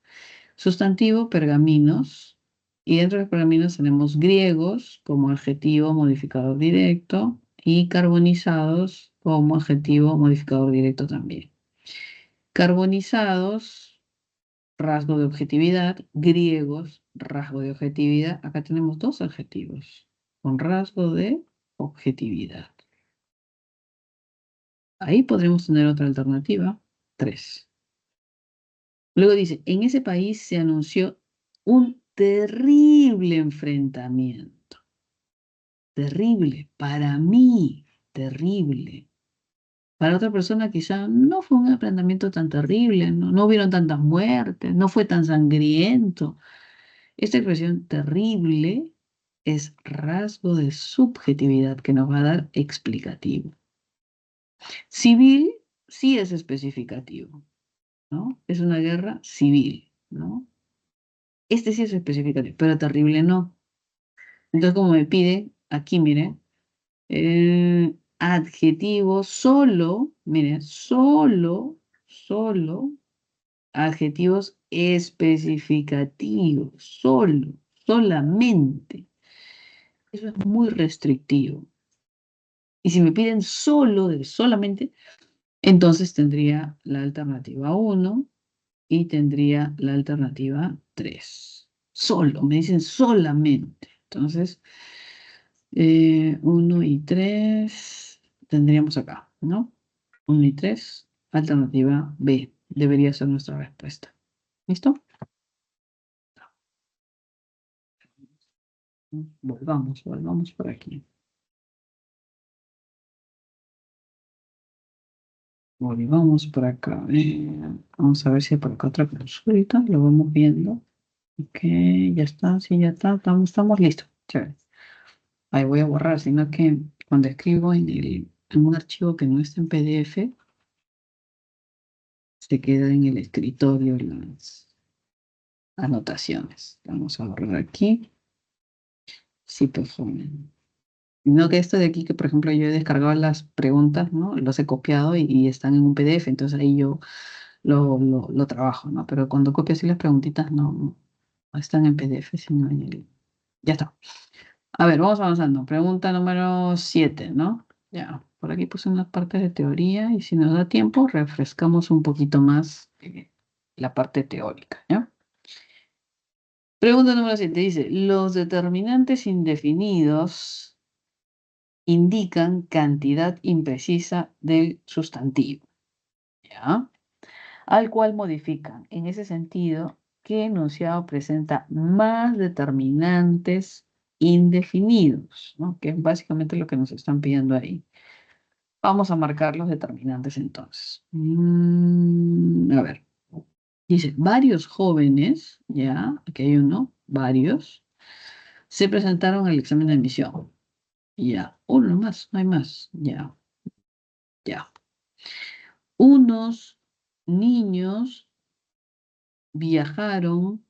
Speaker 1: Sustantivo, pergaminos. Y dentro de los pergaminos tenemos griegos como adjetivo modificador directo y carbonizados como adjetivo modificador directo también. Carbonizados, rasgo de objetividad. Griegos, rasgo de objetividad. Acá tenemos dos adjetivos con rasgo de objetividad. Ahí podremos tener otra alternativa. 3. Luego dice, en ese país se anunció un terrible enfrentamiento. Terrible, para mí, terrible. Para otra persona quizá no fue un enfrentamiento tan terrible, no hubieron tantas muertes, no fue tan sangriento. Esta expresión terrible es rasgo de subjetividad que nos va a dar explicativo. Civil sí es especificativo, ¿no? Es una guerra civil, ¿no? Este sí es especificativo, pero terrible no. Entonces, como me pide, aquí miren, adjetivo solo, miren, solo adjetivos especificativos, solamente. Eso es muy restrictivo. Y si me piden solo, de solamente, entonces tendría la alternativa 1 y tendría la alternativa 3. Solo, me dicen solamente. Entonces, 1 y 3 tendríamos acá, ¿no? 1 y 3, alternativa B, debería ser nuestra respuesta. ¿Listo? Volvamos por aquí. Volvamos por acá. Vamos a ver si hay por acá otra consulta, lo vamos viendo. Ok, ya está, sí, ya está, estamos listos. Chévere. Ahí voy a borrar, sino que cuando escribo en un archivo que no está en PDF, se queda en el escritorio las anotaciones. Vamos a borrar aquí. Sí, pues, joven. No que esto de aquí, que por ejemplo yo he descargado las preguntas, ¿no? Los he copiado y están en un PDF, entonces ahí yo lo trabajo, ¿no? Pero cuando copio así las preguntitas no están en PDF, sino en el... Ya está. A ver, vamos avanzando. Pregunta número 7, ¿no? Ya, por aquí puse unas partes de teoría y si nos da tiempo, refrescamos un poquito más la parte teórica, ¿ya? Pregunta número 7 dice, los determinantes indefinidos indican cantidad imprecisa del sustantivo, ¿ya? Al cual modifican. En ese sentido, ¿qué enunciado presenta más determinantes indefinidos? ¿No? Que es básicamente lo que nos están pidiendo ahí. Vamos a marcar los determinantes entonces. A ver, dice, varios jóvenes, ya, aquí hay uno, varios, se presentaron al examen de admisión. Ya, uno más, no hay más, ya, ya. Unos niños viajaron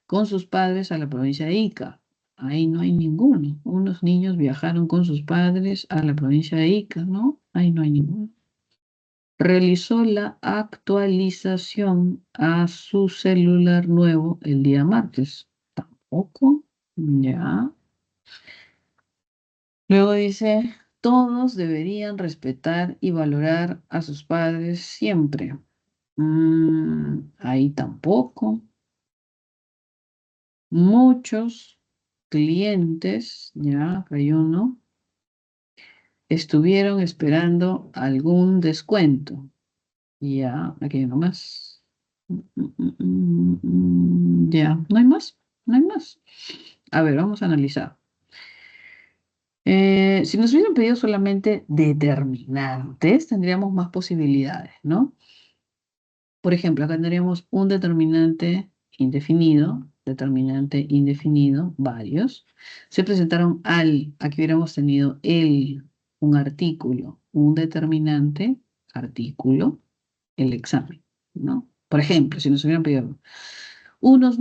Speaker 1: con sus padres a la provincia de Ica. Ahí no hay ninguno. Unos niños viajaron con sus padres a la provincia de Ica, ¿no? Ahí no hay ninguno. Realizó la actualización a su celular nuevo el día martes. Tampoco. Ya. Luego dice, todos deberían respetar y valorar a sus padres siempre. Ahí tampoco. Muchos clientes, ya, acá hay uno, estuvieron esperando algún descuento. Ya, aquí hay uno más. Ya, no hay más, no hay más. A ver, vamos a analizar. Si nos hubieran pedido solamente determinantes, tendríamos más posibilidades, ¿no? Por ejemplo, acá tendríamos un determinante indefinido, varios. Se presentaron aquí hubiéramos tenido un artículo, un determinante, artículo, el examen, ¿no? Por ejemplo, si nos hubieran pedido unos,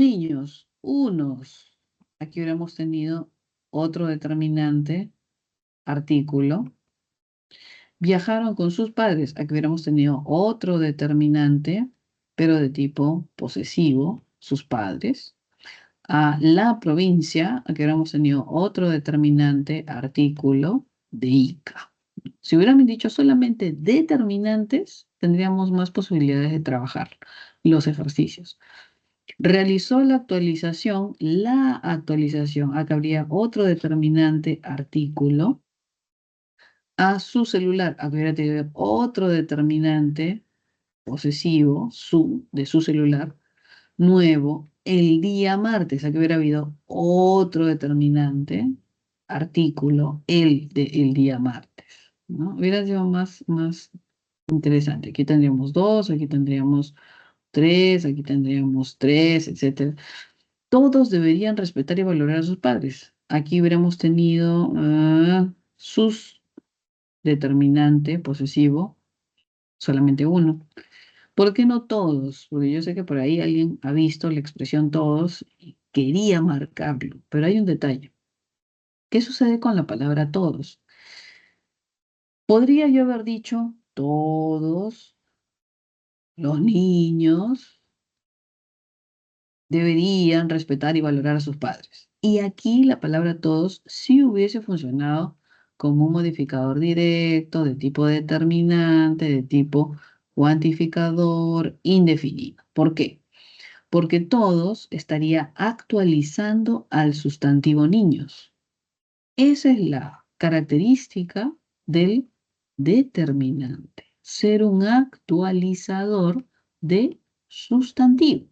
Speaker 1: aquí hubiéramos tenido otro determinante, artículo. Viajaron con sus padres, aquí hubiéramos tenido otro determinante, pero de tipo posesivo, sus padres. A la provincia, aquí hubiéramos tenido otro determinante, artículo de ICA. Si hubiéramos dicho solamente determinantes, tendríamos más posibilidades de trabajar los ejercicios. Realizó la actualización, acá habría otro determinante, artículo. A su celular, acá hubiera tenido otro determinante posesivo, de su celular, nuevo, el día martes, aquí hubiera habido otro determinante, artículo, el día martes, ¿no? Hubiera sido más interesante. Aquí tendríamos dos, aquí tendríamos tres, aquí tendríamos tres, etcétera. Todos deberían respetar y valorar a sus padres. Aquí hubiéramos tenido sus determinante posesivo, solamente uno. ¿Por qué no todos? Porque yo sé que por ahí alguien ha visto la expresión todos y quería marcarlo, pero hay un detalle. ¿Qué sucede con la palabra todos? Podría yo haber dicho todos los niños deberían respetar y valorar a sus padres. Y aquí la palabra todos sí hubiese funcionado como un modificador directo de tipo determinante, de tipo cuantificador indefinido. ¿Por qué? Porque todos estaría actualizando al sustantivo niños. Esa es la característica del determinante, ser un actualizador de sustantivo.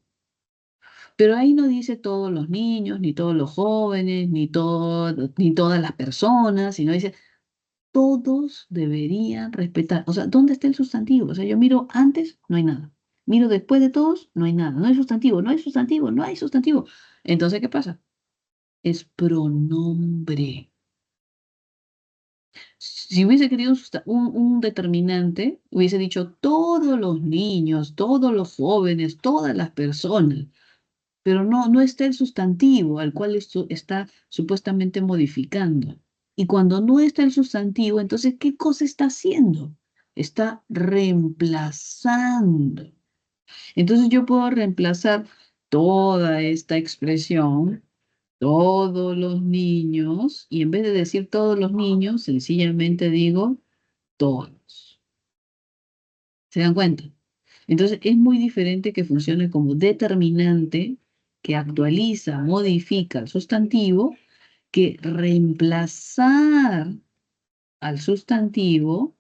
Speaker 1: Pero ahí no dice todos los niños, ni todos los jóvenes, ni todas las personas, sino dice todos deberían respetar. O sea, ¿dónde está el sustantivo? O sea, yo miro antes, no hay nada. Miro después de todos, no hay nada. No hay sustantivo, no hay sustantivo, no hay sustantivo. Entonces, ¿qué pasa? Es pronombre. Si hubiese querido un determinante, hubiese dicho todos los niños, todos los jóvenes, todas las personas. Pero no está el sustantivo al cual esto está supuestamente modificando. Y cuando no está el sustantivo, entonces, ¿qué cosa está haciendo? Está reemplazando. Entonces yo puedo reemplazar toda esta expresión, todos los niños, y en vez de decir todos los niños, sencillamente digo todos. ¿Se dan cuenta? Entonces, es muy diferente que funcione como determinante que actualiza, modifica el sustantivo, que reemplazar al sustantivo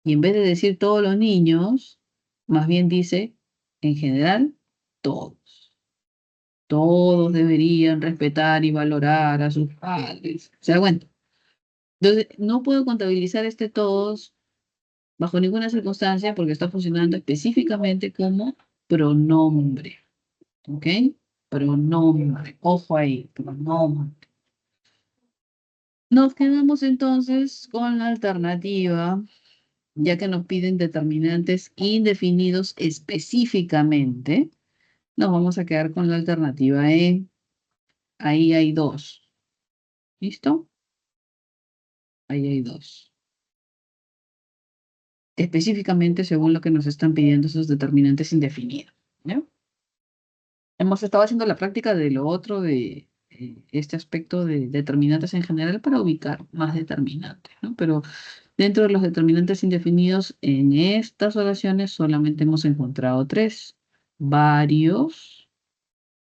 Speaker 1: y en vez de decir todos los niños, más bien dice en general todos. Todos deberían respetar y valorar a sus padres. ¿Se da cuenta? Entonces, no puedo contabilizar este todos bajo ninguna circunstancia porque está funcionando específicamente como pronombre. ¿Ok? Pronombre. Ojo ahí, pronombre. Nos quedamos entonces con la alternativa, ya que nos piden determinantes indefinidos específicamente. Nos vamos a quedar con la alternativa E. Ahí hay dos. ¿Listo? Ahí hay dos. Específicamente según lo que nos están pidiendo esos determinantes indefinidos. ¿Ya? Hemos estado haciendo la práctica de lo otro de este aspecto de determinantes en general para ubicar más determinantes, ¿no? Pero dentro de los determinantes indefinidos, en estas oraciones solamente hemos encontrado tres: varios,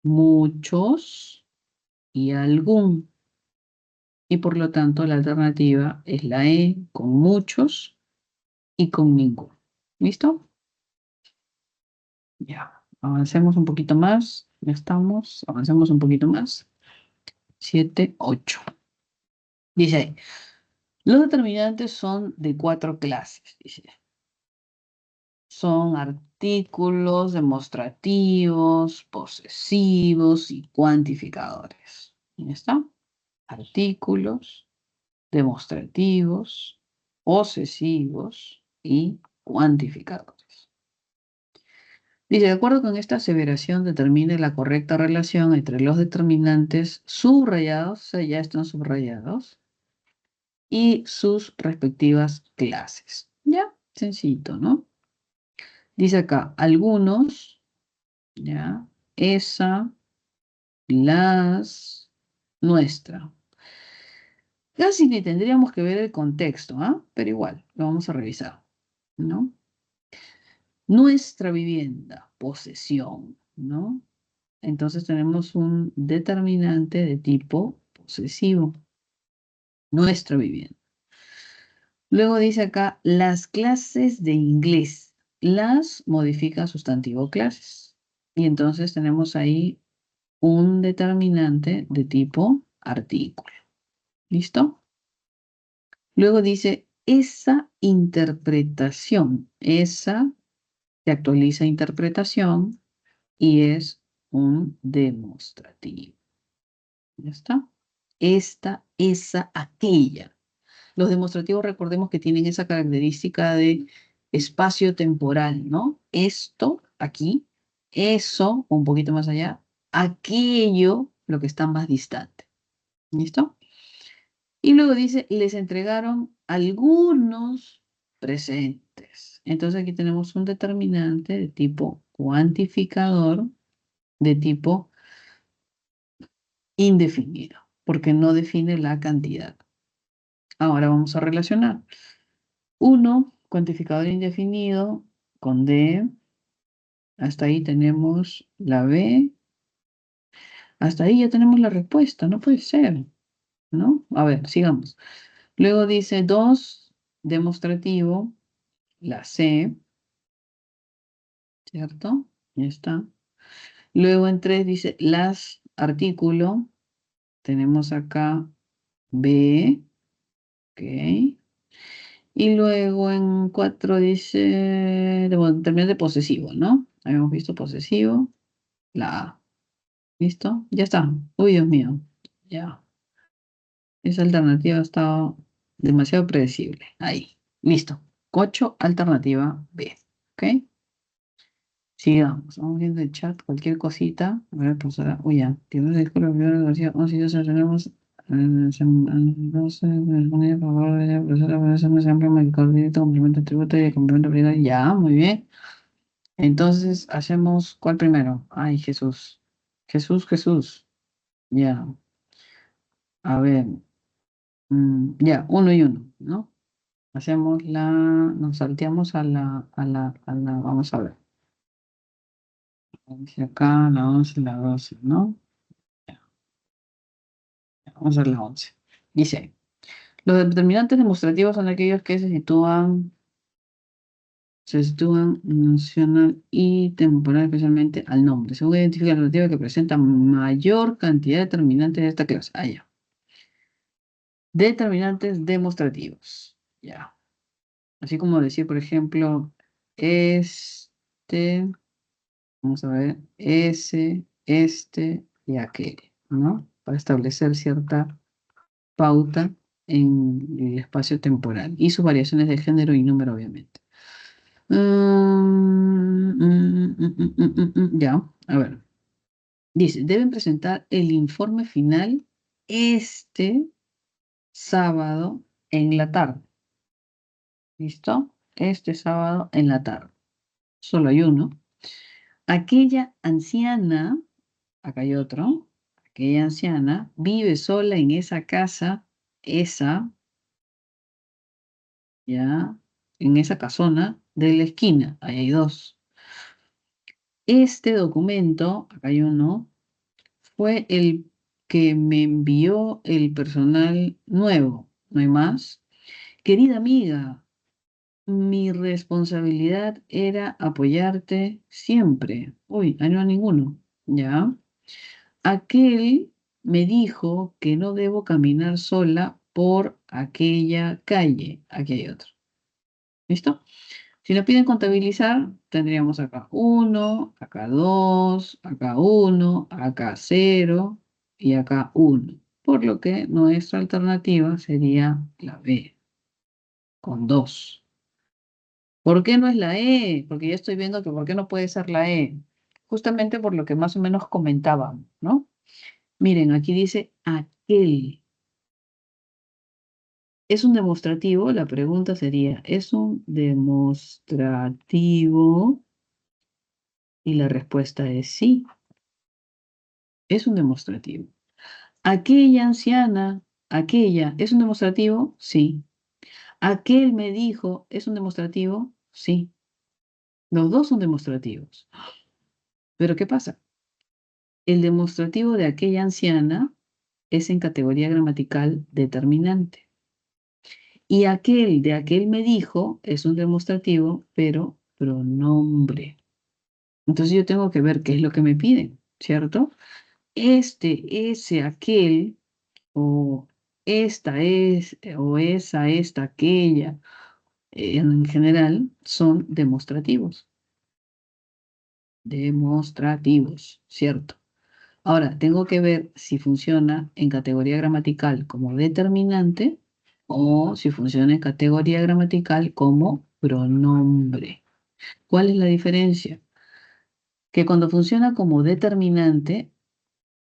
Speaker 1: muchos y algún. Y por lo tanto, la alternativa es la E, con muchos y con ninguno. ¿Listo? Ya. Avancemos un poquito más. Ya estamos. Avancemos un poquito más. 7, 8. Dice ahí, los determinantes son de 4 clases. Dice. Son artículos demostrativos, posesivos y cuantificadores. ¿Ya está? Artículos demostrativos, posesivos y cuantificadores. Dice, de acuerdo con esta aseveración, determine la correcta relación entre los determinantes subrayados, o sea, ya están subrayados, y sus respectivas clases. Ya, sencillito, ¿no? Dice acá, algunos, ya, esa, las, nuestra. Casi ni tendríamos que ver el contexto, ¿ah? Pero igual, lo vamos a revisar, ¿no? Nuestra vivienda, posesión, ¿no? Entonces tenemos un determinante de tipo posesivo, nuestra vivienda. Luego dice acá, las clases de inglés. Las modifica sustantivo clases. Y entonces tenemos ahí un determinante de tipo artículo. ¿Listo? Luego dice, esa interpretación, esa se actualiza interpretación y es un demostrativo. ¿Ya está? Esta, esa, aquella. Los demostrativos, recordemos que tienen esa característica de espacio temporal, ¿no? Esto aquí, eso, un poquito más allá, aquello, lo que está más distante. ¿Listo? Y luego dice, les entregaron algunos presentes. Entonces aquí tenemos un determinante de tipo cuantificador, de tipo indefinido, porque no define la cantidad. Ahora vamos a relacionar. 1, cuantificador indefinido, con D. Hasta ahí tenemos la B. Hasta ahí ya tenemos la respuesta. No puede ser, ¿no? A ver, sigamos. Luego dice 2, demostrativo, la C, ¿cierto? Ya está. Luego en 3 dice las artículo. Tenemos acá B, ok. Y luego en 4 dice, bueno, términos de posesivo, ¿no? Habíamos visto posesivo, la A. ¿Listo? Ya está. Uy, Dios mío. Ya. Esa alternativa está demasiado predecible. Ahí. Listo. 8, alternativa B. ¿Ok? Sigamos. Vamos viendo el chat. Cualquier cosita. A ver, profesora. Uy, ya. Tienes disculpa, García. O si ya tenemos. No sé, por favor, profesora, por eso no se llama el directo, complemento tributario y complemento obligatorio. Ya, muy bien. Entonces, hacemos, ¿cuál primero? Ay, Jesús. Jesús, Jesús. Ya. A ver. Ya, uno y uno, ¿no? Hacemos nos salteamos vamos a ver. Dice acá la 11 y la 12, ¿no? Ya, vamos a ver la 11. Dice, los determinantes demostrativos son aquellos que se sitúan nacional y temporal, especialmente al nombre. Según identifica la relativa que presenta mayor cantidad de determinantes de esta clase. Ah, ya. Determinantes demostrativos. Ya. Así como decir, por ejemplo, vamos a ver, este y aquel, ¿no? Para establecer cierta pauta en el espacio temporal y sus variaciones de género y número, obviamente. Ya, a ver. Dice, deben presentar el informe final este sábado en la tarde. ¿Listo? Este sábado en la tarde. Solo hay uno. Aquella anciana, acá hay otro, aquella anciana vive sola en esa casa, esa, ya, en esa casona de la esquina. Ahí hay dos. Este documento, acá hay uno, fue el que me envió el personal nuevo. No hay más. Querida amiga, mi responsabilidad era apoyarte siempre. Uy, ahí no hay ninguno. ¿Ya? Aquel me dijo que no debo caminar sola por aquella calle. Aquí hay otro. ¿Listo? Si nos piden contabilizar, tendríamos acá uno, acá 2, acá uno, acá cero y acá uno. Por lo que nuestra alternativa sería la B, con 2. ¿Por qué no es la E? Porque ya estoy viendo que ¿por qué no puede ser la E? Justamente por lo que más o menos comentaban, ¿no? Miren, aquí dice aquel. ¿Es un demostrativo? La pregunta sería, ¿es un demostrativo? Y la respuesta es sí, es un demostrativo. Aquella anciana, aquella, ¿es un demostrativo? Sí. Aquel me dijo, ¿es un demostrativo? Sí. Los dos son demostrativos. Pero ¿qué pasa? El demostrativo de aquella anciana es en categoría gramatical determinante. Y aquel de aquel me dijo es un demostrativo, pero pronombre. Entonces yo tengo que ver qué es lo que me piden, ¿cierto? Este, ese, aquel, o esta es, o esta, aquella, en general, son demostrativos. Demostrativos, ¿cierto? Ahora, tengo que ver si funciona en categoría gramatical como determinante o si funciona en categoría gramatical como pronombre. ¿Cuál es la diferencia? Que cuando funciona como determinante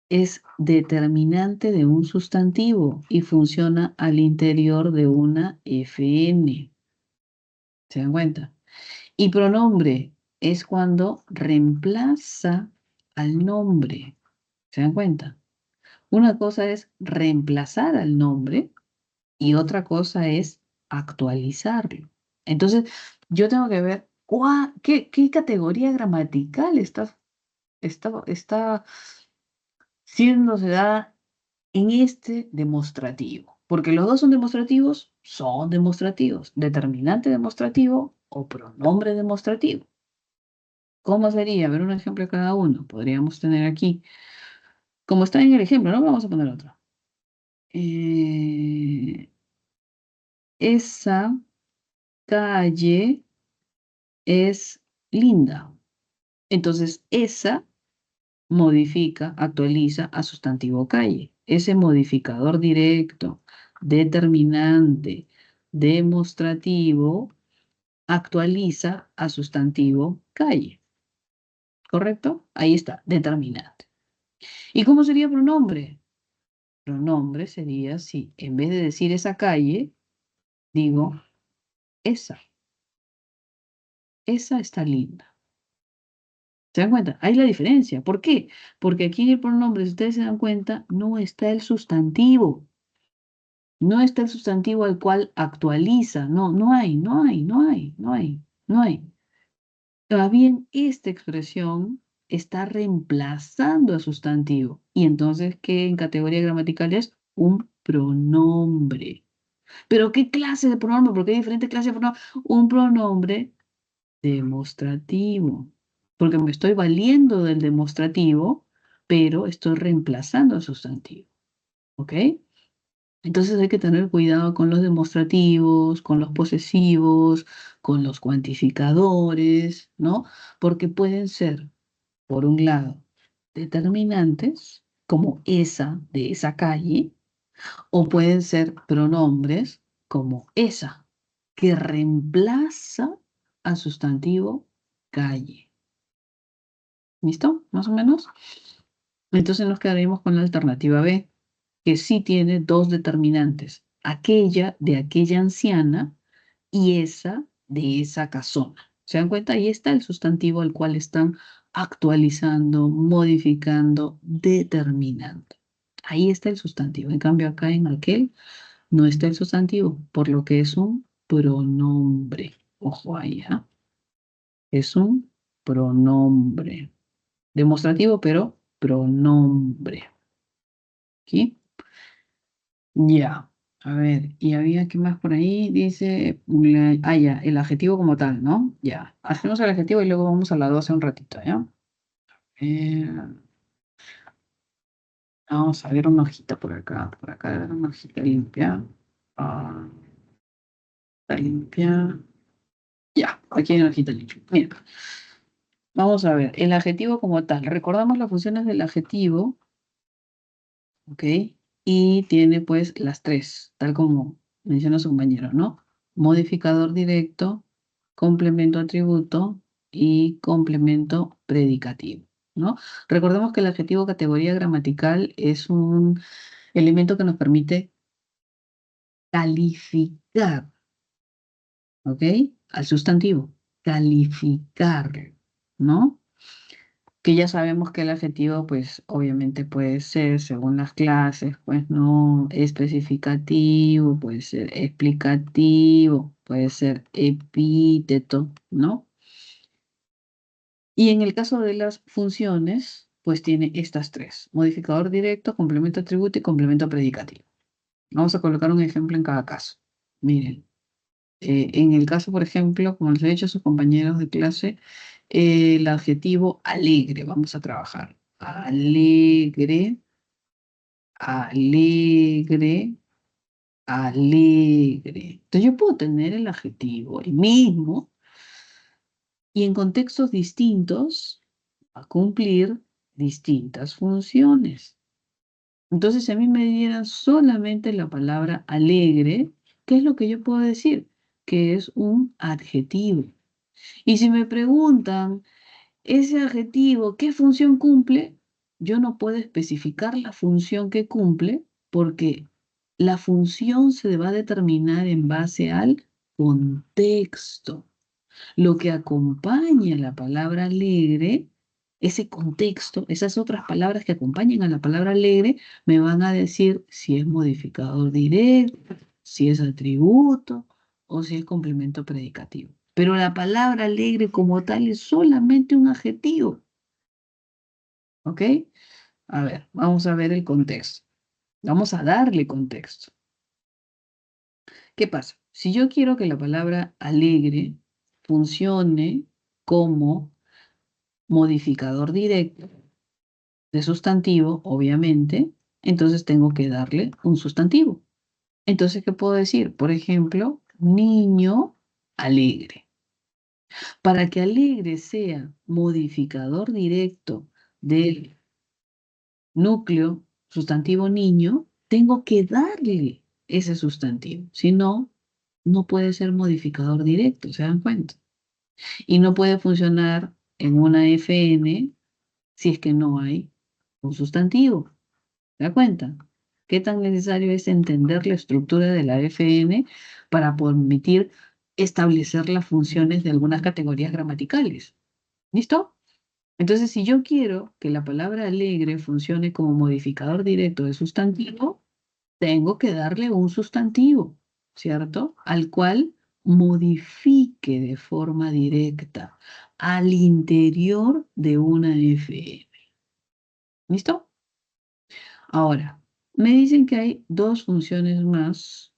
Speaker 1: es determinante de un sustantivo y funciona al interior de una FN. ¿Se dan cuenta? Y pronombre es cuando reemplaza al nombre. ¿Se dan cuenta? Una cosa es reemplazar al nombre y otra cosa es actualizarlo. Entonces, yo tengo que ver qué categoría gramatical está siéndose dada en este demostrativo. Porque los dos son demostrativos, determinante demostrativo o pronombre demostrativo. ¿Cómo sería? A ver un ejemplo de cada uno. Podríamos tener aquí, como está en el ejemplo, ¿no? Vamos a poner otro. Esa calle es linda. Entonces, esa modifica, actualiza a sustantivo calle. Ese modificador directo, determinante, demostrativo, actualiza a sustantivo calle. ¿Correcto? Ahí está, determinante. ¿Y cómo sería pronombre? Pronombre sería si en vez de decir esa calle, digo esa. Esa está linda. ¿Se dan cuenta? Ahí la diferencia. ¿Por qué? Porque aquí en el pronombre, si ustedes se dan cuenta, no está el sustantivo. No está el sustantivo al cual actualiza. No, no hay, no hay, no hay, no hay, no hay. Más bien, esta expresión está reemplazando al sustantivo. Y entonces, ¿qué en categoría gramatical es? Un pronombre. ¿Pero qué clase de pronombre? ¿Por qué hay diferentes clases de pronombre? Un pronombre demostrativo. Porque me estoy valiendo del demostrativo, pero estoy reemplazando al sustantivo. ¿Ok? Entonces hay que tener cuidado con los demostrativos, con los posesivos, con los cuantificadores, ¿no? Porque pueden ser, por un lado, determinantes, como esa de esa calle, o pueden ser pronombres como esa, que reemplaza al sustantivo calle. ¿Listo? Más o menos. Entonces nos quedaremos con la alternativa B, que sí tiene dos determinantes, aquella de aquella anciana y esa de esa casona. ¿Se dan cuenta? Ahí está el sustantivo al cual están actualizando, modificando, determinando. Ahí está el sustantivo. En cambio, acá en aquel no está el sustantivo, por lo que es un pronombre. Ojo ahí, ¿ah? Es un pronombre. Demostrativo, pero pronombre. ¿Aquí? Ya. A ver, y había qué más por ahí. Dice, ya, el adjetivo como tal, ¿no? Ya. Hacemos el adjetivo y luego vamos a la 12 un ratito, ¿ya? Eh, Vamos a ver una hojita por acá. Por acá, una hojita limpia. Ah, está limpia. Ya, aquí hay una hojita limpia. Mira, vamos a ver. El adjetivo como tal. Recordamos las funciones del adjetivo, ¿ok? Y tiene pues las tres, tal como menciona su compañero, ¿no? Modificador directo, complemento atributo y complemento predicativo, ¿no? Recordemos que el adjetivo categoría gramatical es un elemento que nos permite calificar, ¿ok? Al sustantivo, calificar, ¿no? Que ya sabemos que el adjetivo, pues obviamente puede ser, según las clases, pues no especificativo, puede ser explicativo, puede ser epíteto, ¿no? Y en el caso de las funciones, pues tiene estas tres: modificador directo, complemento atributo y complemento predicativo. Vamos a colocar un ejemplo en cada caso. Miren. En el caso, por ejemplo, como les he dicho a sus compañeros de clase, el adjetivo alegre, vamos a trabajar. Alegre, alegre, alegre. Entonces yo puedo tener el adjetivo, el mismo, y en contextos distintos va a cumplir distintas funciones. Entonces, si a mí me dieran solamente la palabra alegre, ¿qué es lo que yo puedo decir? Que es un adjetivo. Y si me preguntan, ese adjetivo, ¿qué función cumple? Yo no puedo especificar la función que cumple porque la función se va a determinar en base al contexto. Lo que acompaña la palabra alegre, ese contexto, esas otras palabras que acompañan a la palabra alegre, me van a decir si es modificador directo, si es atributo o si es complemento predicativo. Pero la palabra alegre como tal es solamente un adjetivo, ¿ok? A ver, vamos a ver el contexto. Vamos a darle contexto. ¿Qué pasa? Si yo quiero que la palabra alegre funcione como modificador directo de sustantivo, obviamente, entonces tengo que darle un sustantivo. Entonces, ¿qué puedo decir? Por ejemplo, niño alegre. Para que alegre sea modificador directo del núcleo sustantivo niño, tengo que darle ese sustantivo. Si no, no puede ser modificador directo, ¿se dan cuenta? Y no puede funcionar en una FN si es que no hay un sustantivo. ¿Se da cuenta? ¿Qué tan necesario es entender la estructura de la FN para permitir establecer las funciones de algunas categorías gramaticales? ¿Listo? Entonces, si yo quiero que la palabra alegre funcione como modificador directo de sustantivo, tengo que darle un sustantivo, ¿cierto? Al cual modifique de forma directa al interior de una FN. ¿Listo? Ahora, me dicen que hay dos funciones más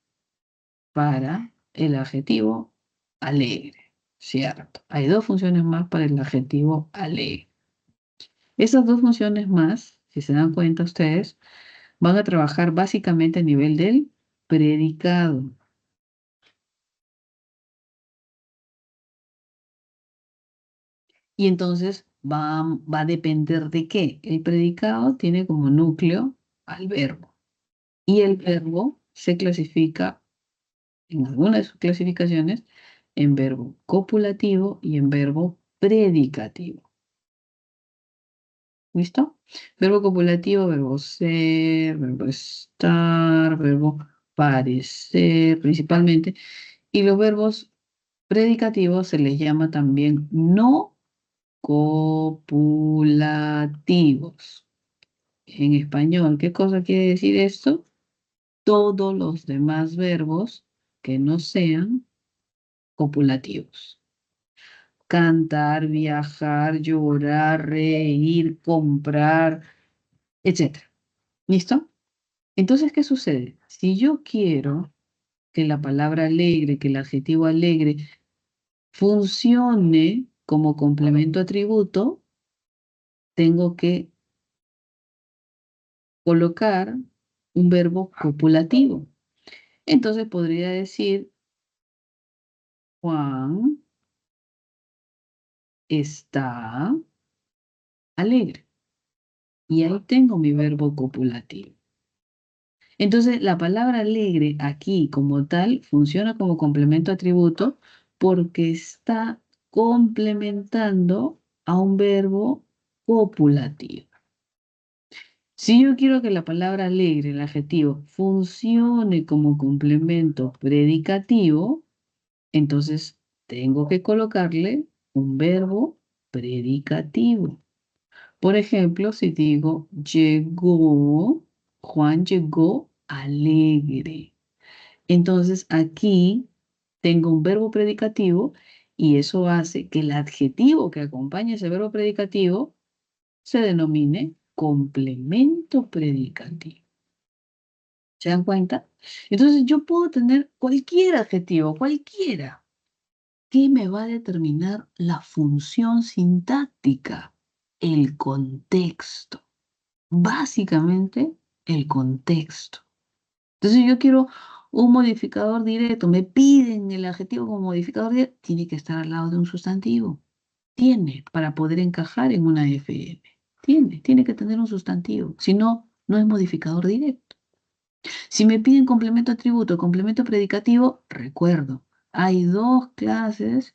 Speaker 1: para el adjetivo alegre, ¿cierto? Hay dos funciones más para el adjetivo alegre. Esas dos funciones más, si se dan cuenta ustedes, van a trabajar básicamente a nivel del predicado. Y entonces va a depender de qué. El predicado tiene como núcleo al verbo. Y el verbo se clasifica en alguna de sus clasificaciones en verbo copulativo y en verbo predicativo. ¿Listo? Verbo copulativo, verbo ser, verbo estar, verbo parecer, principalmente. Y los verbos predicativos se les llama también no copulativos. en español. ¿Qué cosa quiere decir esto? Todos los demás verbos que no sean copulativos. Cantar, viajar, llorar, reír, comprar, etc. ¿Listo? Entonces, ¿qué sucede? Si yo quiero que la palabra alegre, que el adjetivo alegre funcione como complemento atributo, tengo que colocar un verbo copulativo. Entonces podría decir, Juan está alegre. Y ahí tengo mi verbo copulativo. Entonces, la palabra alegre aquí como tal funciona como complemento atributo porque está complementando a un verbo copulativo. Si yo quiero que la palabra alegre, el adjetivo, funcione como complemento predicativo, entonces tengo que colocarle un verbo predicativo. Por ejemplo, si digo Juan llegó alegre. Entonces aquí tengo un verbo predicativo y eso hace que el adjetivo que acompaña ese verbo predicativo se denomine complemento predicativo. ¿Se dan cuenta? Entonces yo puedo tener cualquier adjetivo, cualquiera, que me va a determinar la función sintáctica, el contexto. Básicamente, el contexto. Entonces yo quiero un modificador directo, me piden el adjetivo como modificador directo, tiene que estar al lado de un sustantivo. Tiene, para poder encajar en una FM. Tiene que tener un sustantivo. Si no, no es modificador directo. Si me piden complemento atributo, complemento predicativo, recuerdo, hay dos clases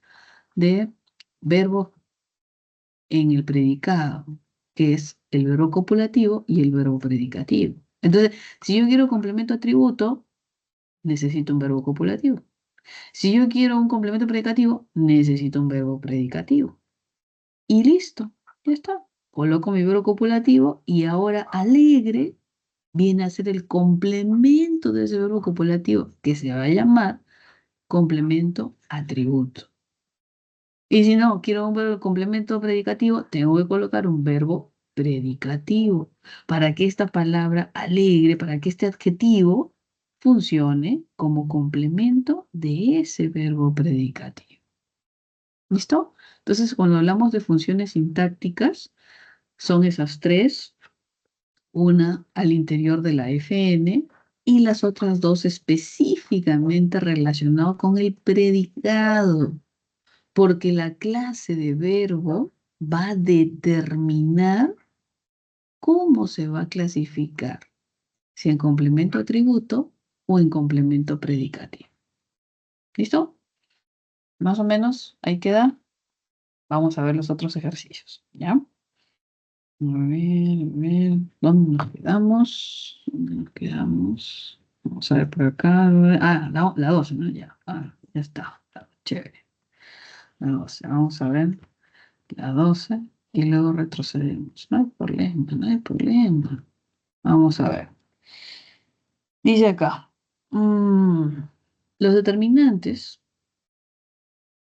Speaker 1: de verbos en el predicado, que es el verbo copulativo y el verbo predicativo. Entonces, si yo quiero complemento atributo, necesito un verbo copulativo. Si yo quiero un complemento predicativo, necesito un verbo predicativo. Y listo, ya está. Coloco mi verbo copulativo y ahora alegre viene a ser el complemento de ese verbo copulativo que se va a llamar complemento atributo. Y si no, quiero un verbo complemento predicativo, tengo que colocar un verbo predicativo para que esta palabra alegre, para que este adjetivo funcione como complemento de ese verbo predicativo. ¿Listo? Entonces, cuando hablamos de funciones sintácticas, son esas tres, una al interior de la FN y las otras dos específicamente relacionadas con el predicado, porque la clase de verbo va a determinar cómo se va a clasificar, si en complemento atributo o en complemento predicativo. ¿Listo? Más o menos, ahí queda. Vamos a ver los otros ejercicios, ¿ya? A ver, ¿dónde nos quedamos? ¿Dónde nos quedamos? Vamos a ver por acá. Ah, la 12, ¿no? Ya, ya está. Chévere. La 12, vamos a ver. La 12 y luego retrocedemos. No hay problema, no hay problema. Vamos a ver. Dice acá, los determinantes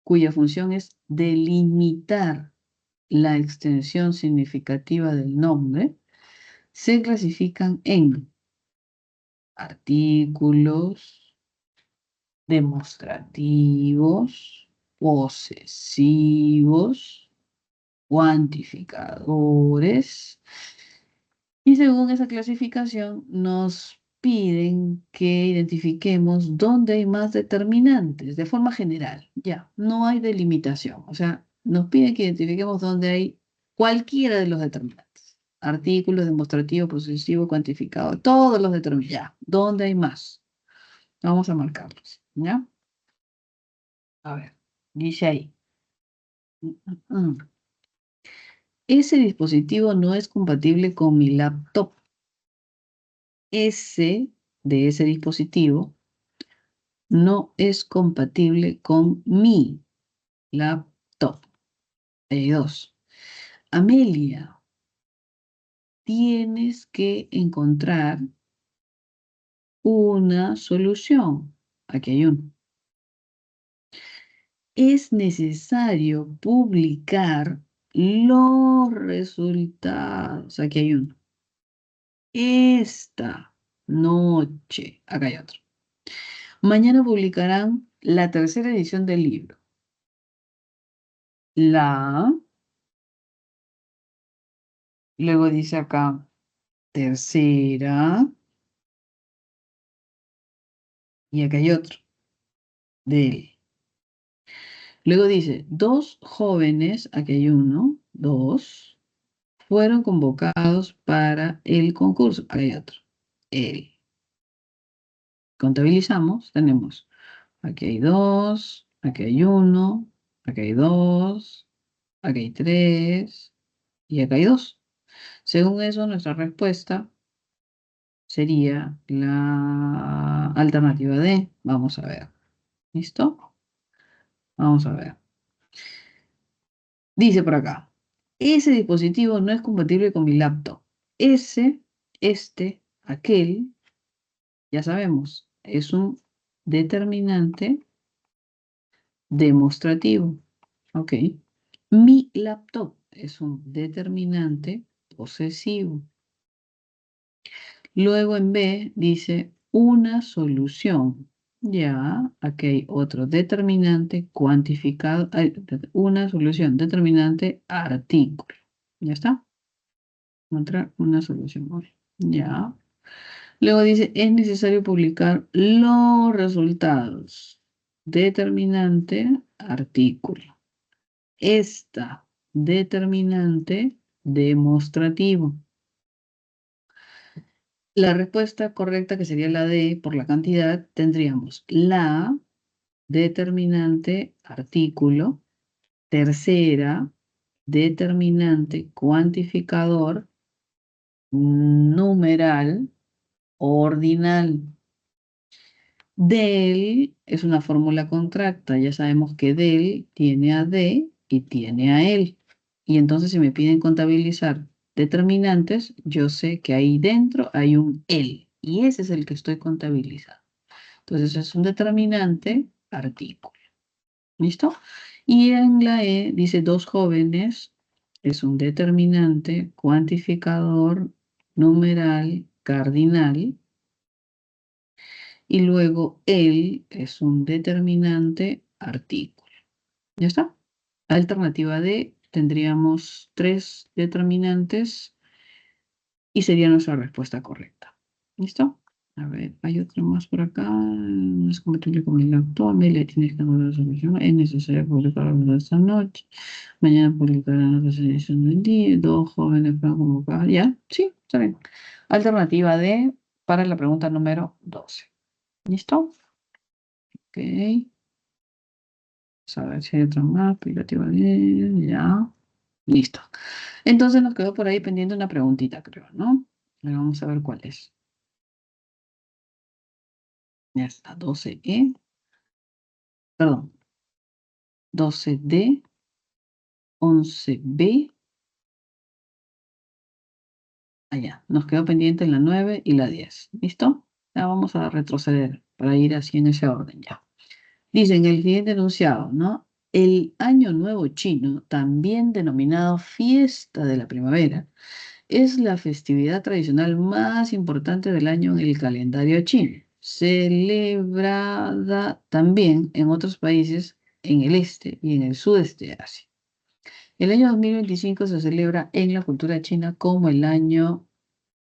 Speaker 1: cuya función es delimitar la extensión significativa del nombre se clasifican en artículos, demostrativos, posesivos, cuantificadores. Y según esa clasificación, nos piden que identifiquemos dónde hay más determinantes, de forma general. Ya, no hay delimitación. O sea, nos piden que identifiquemos dónde hay cualquiera de los determinantes. Artículos, demostrativo, posesivo, cuantificado, todos los determinantes. Ya, ¿dónde hay más? Vamos a marcarlos. ¿Ya? A ver, dice ahí. Ese dispositivo no es compatible con mi laptop. Ese de ese dispositivo no es compatible con mi laptop. Hay dos. Amelia tienes que encontrar una solución. Aquí hay uno. Es necesario publicar los resultados. Aquí hay uno. Esta noche. Acá hay otro. Mañana publicarán la tercera edición del libro. Luego dice acá, tercera. Y acá hay otro. De él. Luego dice, dos jóvenes, aquí hay uno, dos, fueron convocados para el concurso. Aquí hay otro. Él. Contabilizamos, tenemos, aquí hay dos, aquí hay uno, aquí hay dos, aquí hay tres y acá hay dos. Según eso, nuestra respuesta sería la alternativa D. Vamos a ver. ¿Listo? Vamos a ver. Dice por acá, ese dispositivo no es compatible con mi laptop. Aquel, ya sabemos, es un determinante demostrativo. Ok. Mi laptop es un determinante posesivo. Luego en B dice una solución. Ya, aquí hay otro determinante cuantificado, una solución determinante artículo. ¿Ya está? Encontrar una solución. Ya. Luego dice, es necesario publicar los resultados. Determinante artículo. Esta determinante demostrativo. La respuesta correcta, que sería la D por la cantidad, tendríamos la determinante artículo, tercera determinante cuantificador, numeral, ordinal. Del es una fórmula contracta. Ya sabemos que del tiene a D y tiene a él. Y entonces si me piden contabilizar determinantes, yo sé que ahí dentro hay un él. Y ese es el que estoy contabilizando. Entonces es un determinante artículo. ¿Listo? Y en la E dice dos jóvenes. Es un determinante cuantificador numeral cardinal. Y luego el es un determinante artículo. ¿Ya está? Alternativa D, tendríamos tres determinantes y sería nuestra respuesta correcta. ¿Listo? A ver, hay otro más por acá. No es compatible con el actual. Le tienes que dar la solución. Es necesario publicarlo esta noche. Mañana publicarán la tercera edición del día. Dos jóvenes van a convocar. ¿Ya? Sí, está bien. Alternativa D para la pregunta número 12. ¿Listo? Ok. Vamos a ver si hay otro más. Aplicativo de... Ya. Listo. Entonces nos quedó por ahí pendiente una preguntita, creo, ¿no? Ahora vamos a ver cuál es. Ya está. 12E. Perdón. 12D. 11B. Allá. Nos quedó pendiente la 9 y la 10. ¿Listo? Ya vamos a retroceder para ir así en ese orden ya. Dicen el siguiente enunciado, ¿no? El Año Nuevo Chino, también denominado Fiesta de la Primavera, es la festividad tradicional más importante del año en el calendario chino, celebrada también en otros países en el este y en el sudeste de Asia. El año 2025 se celebra en la cultura china como el año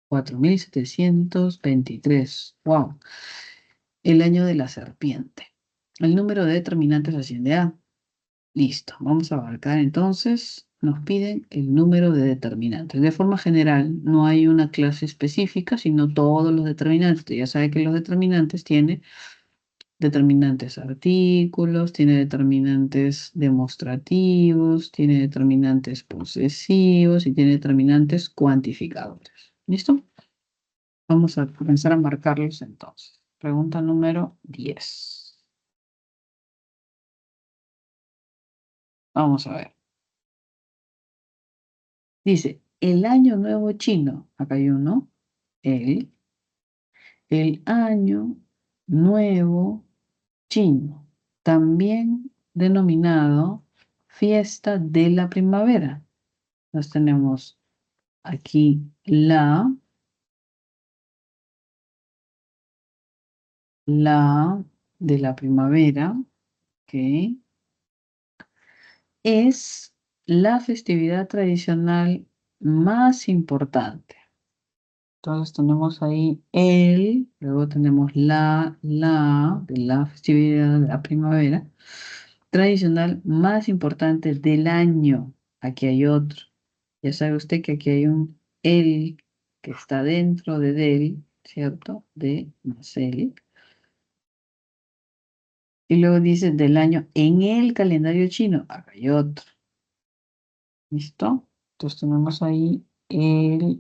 Speaker 1: 4723. ¡Wow! El año de la serpiente. El número de determinantes asciende a. Listo, vamos a abarcar entonces, nos piden el número de determinantes. De forma general, no hay una clase específica, sino todos los determinantes. Usted ya sabe que los determinantes tienen determinantes artículos, tiene determinantes demostrativos, tiene determinantes posesivos y tiene determinantes cuantificadores. ¿Listo? Vamos a comenzar a marcarlos entonces. Pregunta número 10. Vamos a ver. Dice, el año nuevo chino. Acá hay uno. El año nuevo chino, también denominado fiesta de la primavera. Nos tenemos aquí la de la primavera, que es la festividad tradicional más importante. Entonces tenemos ahí luego tenemos la de la festividad de la primavera tradicional más importante del año. Aquí hay otro. Ya sabe usted que aquí hay un el que está dentro de del, ¿cierto? De más el. Y luego dice del año en el calendario chino. Acá hay otro. ¿Listo? Entonces tenemos ahí el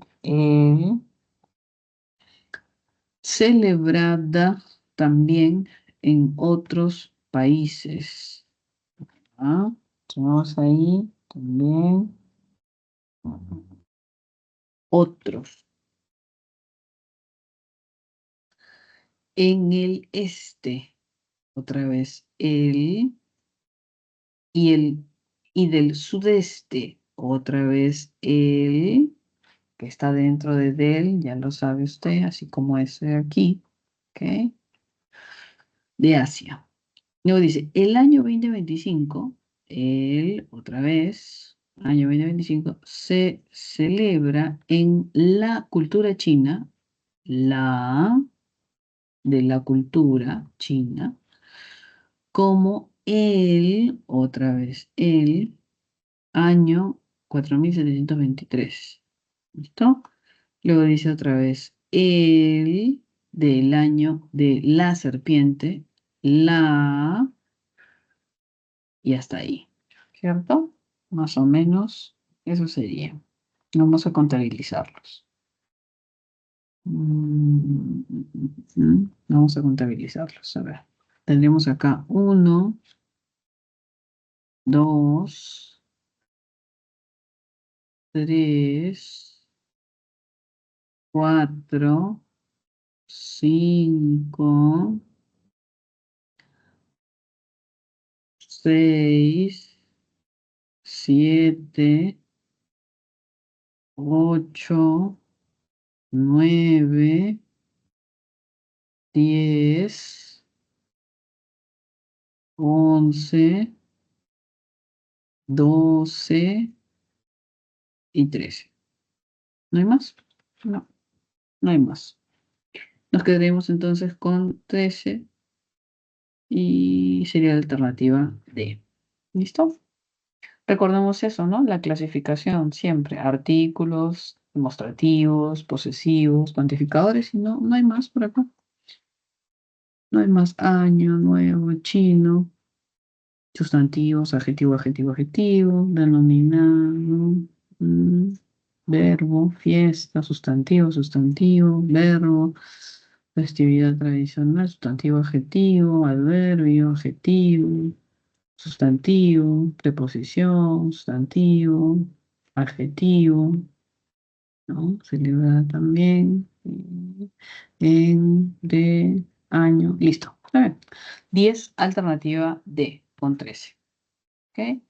Speaker 1: celebrada también en otros países. ¿Ah? Tenemos ahí también otros. En el este, otra vez y el y del sudeste, otra vez que está dentro de del, ya lo sabe usted, así como ese de aquí, ¿ok? De Asia. Luego dice, el año 2025, otra vez, año 2025, se celebra en la cultura china, la de la cultura china, como otra vez, el año 4723. ¿Listo? Luego dice otra vez, el del año de la serpiente, y hasta ahí. ¿Cierto? Más o menos, eso sería. Vamos a contabilizarlos. Vamos a contabilizarlos. A ver. Tendríamos acá 1, 2, 3, 4, 5, 6, 7, 8, 9, 10, 11, 12 y 13. ¿No hay más? No, no hay más. Nos quedaríamos entonces con 13 y sería la alternativa D. ¿Listo? Recordemos eso, ¿no? La clasificación siempre. Artículos, demostrativos, posesivos, cuantificadores y no hay más por acá. No hay más año, nuevo, chino, sustantivos, adjetivo, adjetivo, adjetivo, denominado, verbo, fiesta, sustantivo, sustantivo, verbo, festividad tradicional, sustantivo, adjetivo, adverbio, adjetivo, sustantivo, preposición, sustantivo, adjetivo, ¿no? Celebrada también, de, año, listo. Está bien. 10, alternativa D, con 13. ¿Ok?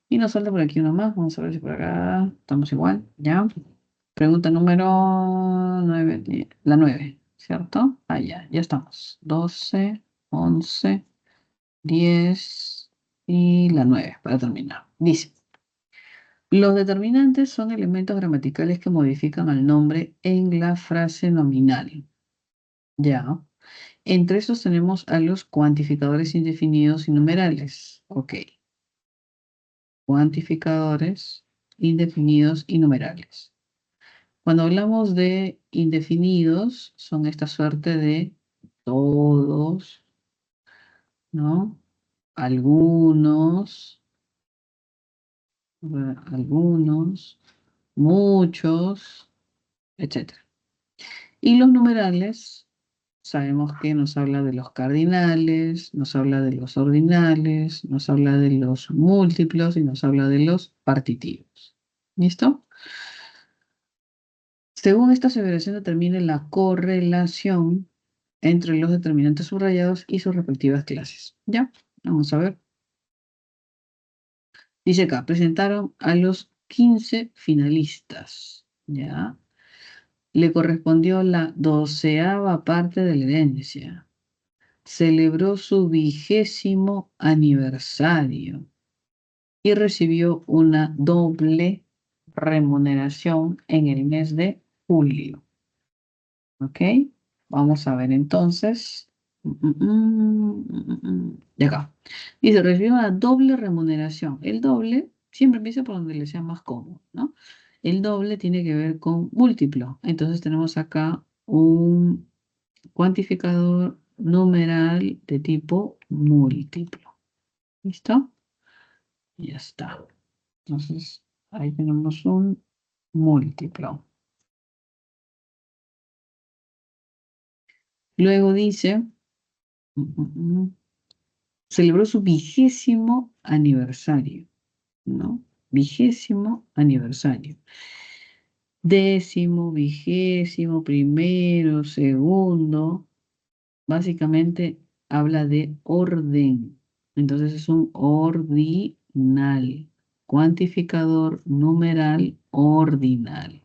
Speaker 1: Y nos falta por aquí uno más. Vamos a ver si por acá estamos igual. ¿Ya? Pregunta número 9, la 9, ¿cierto? Ah, ya estamos. 12, 11, 10 y la 9 para terminar. Dice, los determinantes son elementos gramaticales que modifican al nombre en la frase nominal. Ya. Entre estos tenemos a los cuantificadores indefinidos y numerales. Ok. Cuantificadores indefinidos y numerales. Cuando hablamos de indefinidos, son esta suerte de todos, ¿no? Algunos, muchos, etc. Y los numerales, sabemos que nos habla de los cardinales, nos habla de los ordinales, nos habla de los múltiplos y nos habla de los partitivos. ¿Listo? Según esta aseveración determine la correlación entre los determinantes subrayados y sus respectivas clases. ¿Ya? Vamos a ver. Dice acá, presentaron a los 15 finalistas. ¿Ya? Le correspondió la 12ª parte de la herencia. Celebró su 20º aniversario y recibió una doble remuneración en el mes de julio. ¿Ok? Vamos a ver entonces. De acá. Dice, recibió una doble remuneración. El doble siempre empieza por donde le sea más cómodo, ¿no? El doble tiene que ver con múltiplo. Entonces tenemos acá un cuantificador numeral de tipo múltiplo. ¿Listo? Y ya está. Entonces, ahí tenemos un múltiplo. Luego dice, celebró su 20º aniversario, ¿no? 20º aniversario. 10º, 20º, primero, segundo. Básicamente habla de orden. Entonces es un ordinal. Cuantificador numeral ordinal.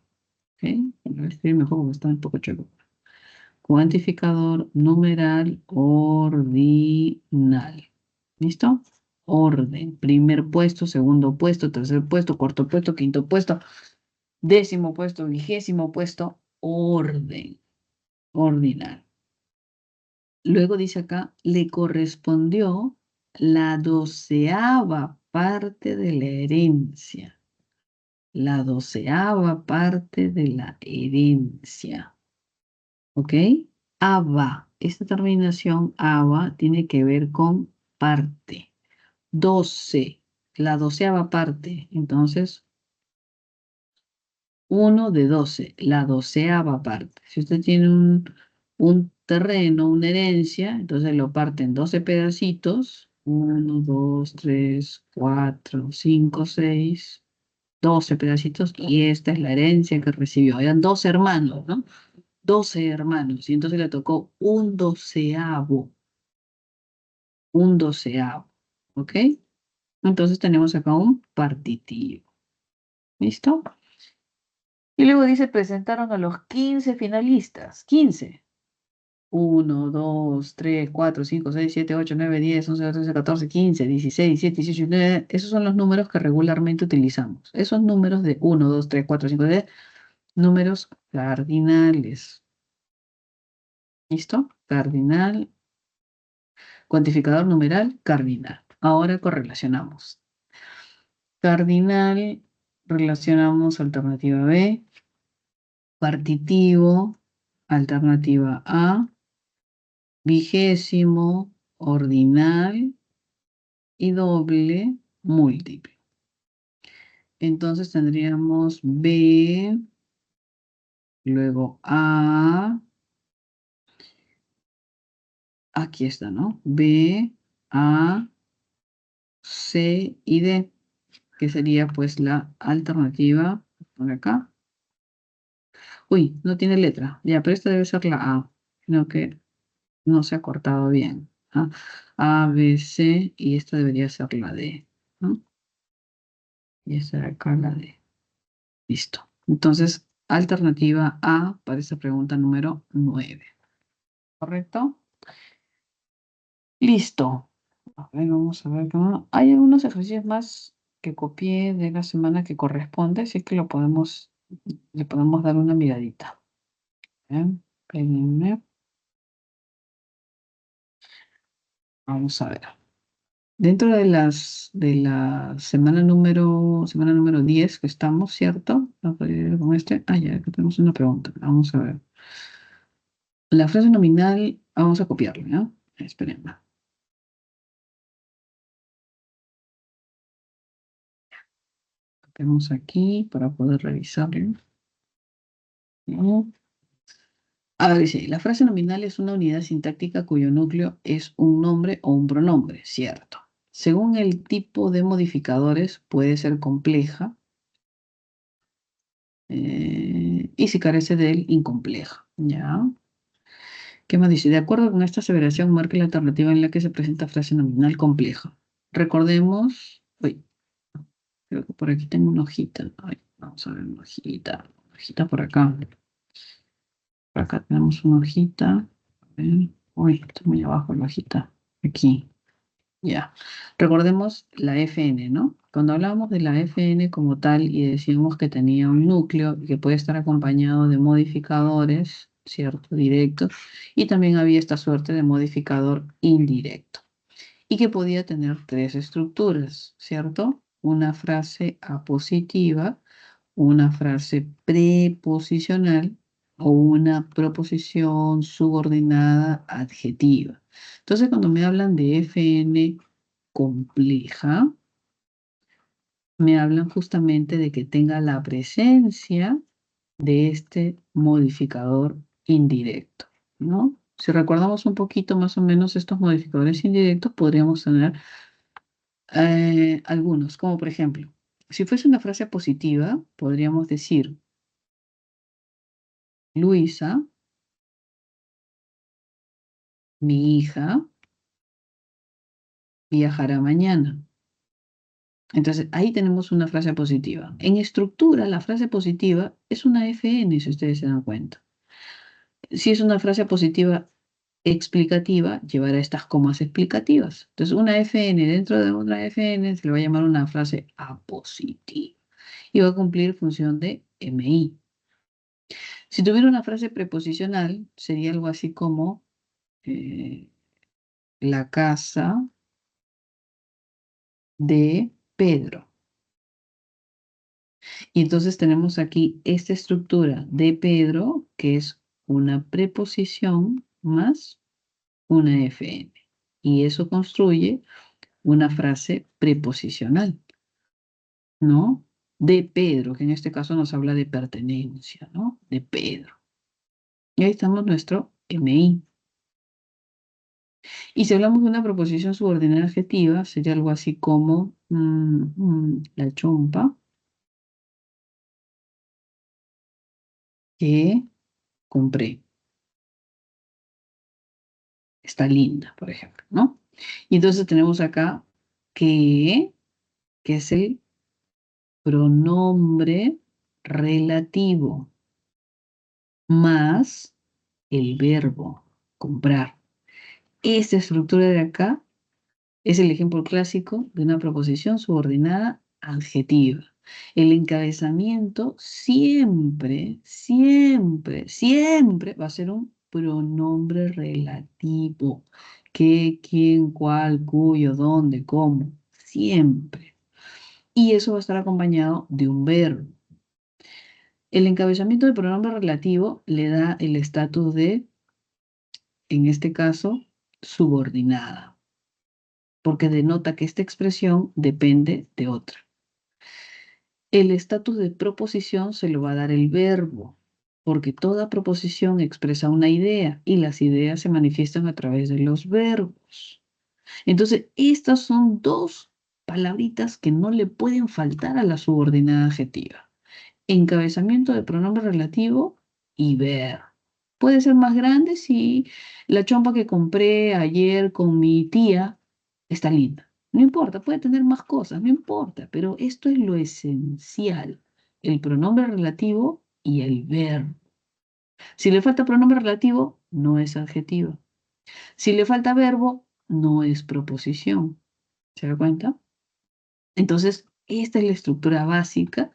Speaker 1: ¿Ok? Voy a escribir mejor porque está un poco chueco. Cuantificador numeral ordinal. ¿Listo? Orden. Primer puesto, segundo puesto, tercer puesto, cuarto puesto, quinto puesto, 10º puesto, 20º puesto. Orden. Ordinal. Luego dice acá, le correspondió la 12ª parte de la herencia. La 12ª parte de la herencia. ¿Ok? Aba. Esta terminación aba tiene que ver con parte. 12. La 12ª parte. Entonces, 1 de 12. La 12ª parte. Si usted tiene un terreno, una herencia, entonces lo parte en 12 pedacitos. 1, 2, 3, 4, 5, 6. 12 pedacitos. Y esta es la herencia que recibió. Eran 12 hermanos, ¿no? 12 hermanos, y entonces le tocó un 12avo, ¿ok? Entonces tenemos acá un partitivo, ¿listo? Y luego dice, presentaron a los 15 finalistas, 15. 1, 2, 3, 4, 5, 6, 7, 8, 9, 10, 11, 12, 13, 14, 15, 16, 17, 18, 19. Esos son los números que regularmente utilizamos. Esos números de 1, 2, 3, 4, 5, 10, números cardinales. ¿Listo? Cardinal. Cuantificador numeral, cardinal. Ahora correlacionamos. Cardinal, relacionamos alternativa B. Partitivo, alternativa A. 20º, ordinal. Y doble, múltiple. Entonces tendríamos B, luego A. Aquí está, ¿no? B, A, C y D, que sería pues la alternativa por acá. Uy, no tiene letra. Ya, pero esta debe ser la A, sino que no se ha cortado bien. ¿Ah? A, B, C, y esta debería ser la D, ¿no? Y esta de acá la D. Listo. Entonces, alternativa A para esta pregunta número 9. ¿Correcto? Listo. A ver, vamos a ver. Hay algunos ejercicios más que copié de la semana que corresponde, así que le podemos dar una miradita. Bien, espérenme. Vamos a ver. Dentro de la semana número 10 que estamos, ¿cierto? Con este. Ah, ya, acá tenemos una pregunta. Vamos a ver. La frase nominal, vamos a copiarla, ¿no? Espérenme. Copiamos aquí para poder revisarlo. ¿No? A ver, dice, la frase nominal es una unidad sintáctica cuyo núcleo es un nombre o un pronombre, ¿cierto? Según el tipo de modificadores, puede ser compleja y y si carece del incompleja. ¿Ya? ¿Qué más dice? De acuerdo con esta aseveración, marque la alternativa en la que se presenta frase nominal compleja. Recordemos, uy, creo que por aquí tengo una hojita. Ay, vamos a ver una hojita por acá. Por acá tenemos una hojita. A ver, uy, está muy abajo la hojita. Aquí. Ya. Recordemos la FN, ¿no? Cuando hablamos de la FN como tal y decíamos que tenía un núcleo y que puede estar acompañado de modificadores, ¿cierto? Directos. Y también había esta suerte de modificador indirecto. Y que podía tener tres estructuras, ¿cierto? Una frase apositiva, una frase preposicional o una proposición subordinada adjetiva. Entonces, cuando me hablan de FN compleja, me hablan justamente de que tenga la presencia de este modificador indirecto, ¿no? Si recordamos un poquito más o menos estos modificadores indirectos, podríamos tener algunos, como por ejemplo, si fuese una frase positiva, podríamos decir, Luisa, mi hija, viajará mañana. Entonces, ahí tenemos una frase positiva. En estructura, la frase positiva es una FN, si ustedes se dan cuenta. Si es una frase positiva explicativa, llevará estas comas explicativas. Entonces, una FN dentro de otra FN se le va a llamar una frase apositiva y va a cumplir función de MI. Si tuviera una frase preposicional, sería algo así como la casa de Pedro. Y entonces tenemos aquí esta estructura de Pedro, que es una preposición más una FN. Y eso construye una frase preposicional, ¿no? De Pedro, que en este caso nos habla de pertenencia, ¿no? De Pedro. Y ahí estamos nuestro MI. Y si hablamos de una proposición subordinada adjetiva, sería algo así como la chompa que compré. Está linda, por ejemplo, ¿no? Y entonces tenemos acá que es el pronombre relativo más el verbo comprar. Esta estructura de acá es el ejemplo clásico de una proposición subordinada adjetiva. El encabezamiento siempre, siempre, siempre va a ser un pronombre relativo. ¿Qué, quién, cuál, cuyo, dónde, cómo? Siempre. Y eso va a estar acompañado de un verbo. El encabezamiento del pronombre relativo le da el estatus de, en este caso, subordinada, porque denota que esta expresión depende de otra. El estatus de proposición se lo va a dar el verbo, porque toda proposición expresa una idea y las ideas se manifiestan a través de los verbos. Entonces, estas son dos palabritas que no le pueden faltar a la subordinada adjetiva. Encabezamiento de pronombre relativo y ver. Puede ser más grande si la chompa que compré ayer con mi tía está linda. No importa, puede tener más cosas, no importa, pero esto es lo esencial, el pronombre relativo y el verbo. Si le falta pronombre relativo, no es adjetivo. Si le falta verbo, no es proposición. ¿Se da cuenta? Entonces, esta es la estructura básica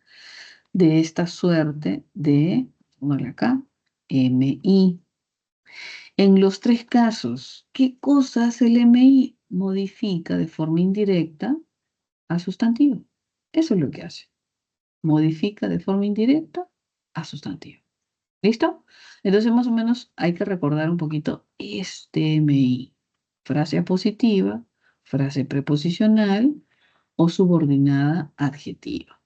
Speaker 1: de esta suerte de, ponle acá, MI. En los tres casos, ¿qué cosa hace el MI? Modifica de forma indirecta a sustantivo. Eso es lo que hace. Modifica de forma indirecta a sustantivo. ¿Listo? Entonces, más o menos hay que recordar un poquito este MI. Frase apositiva, frase preposicional o subordinada adjetiva.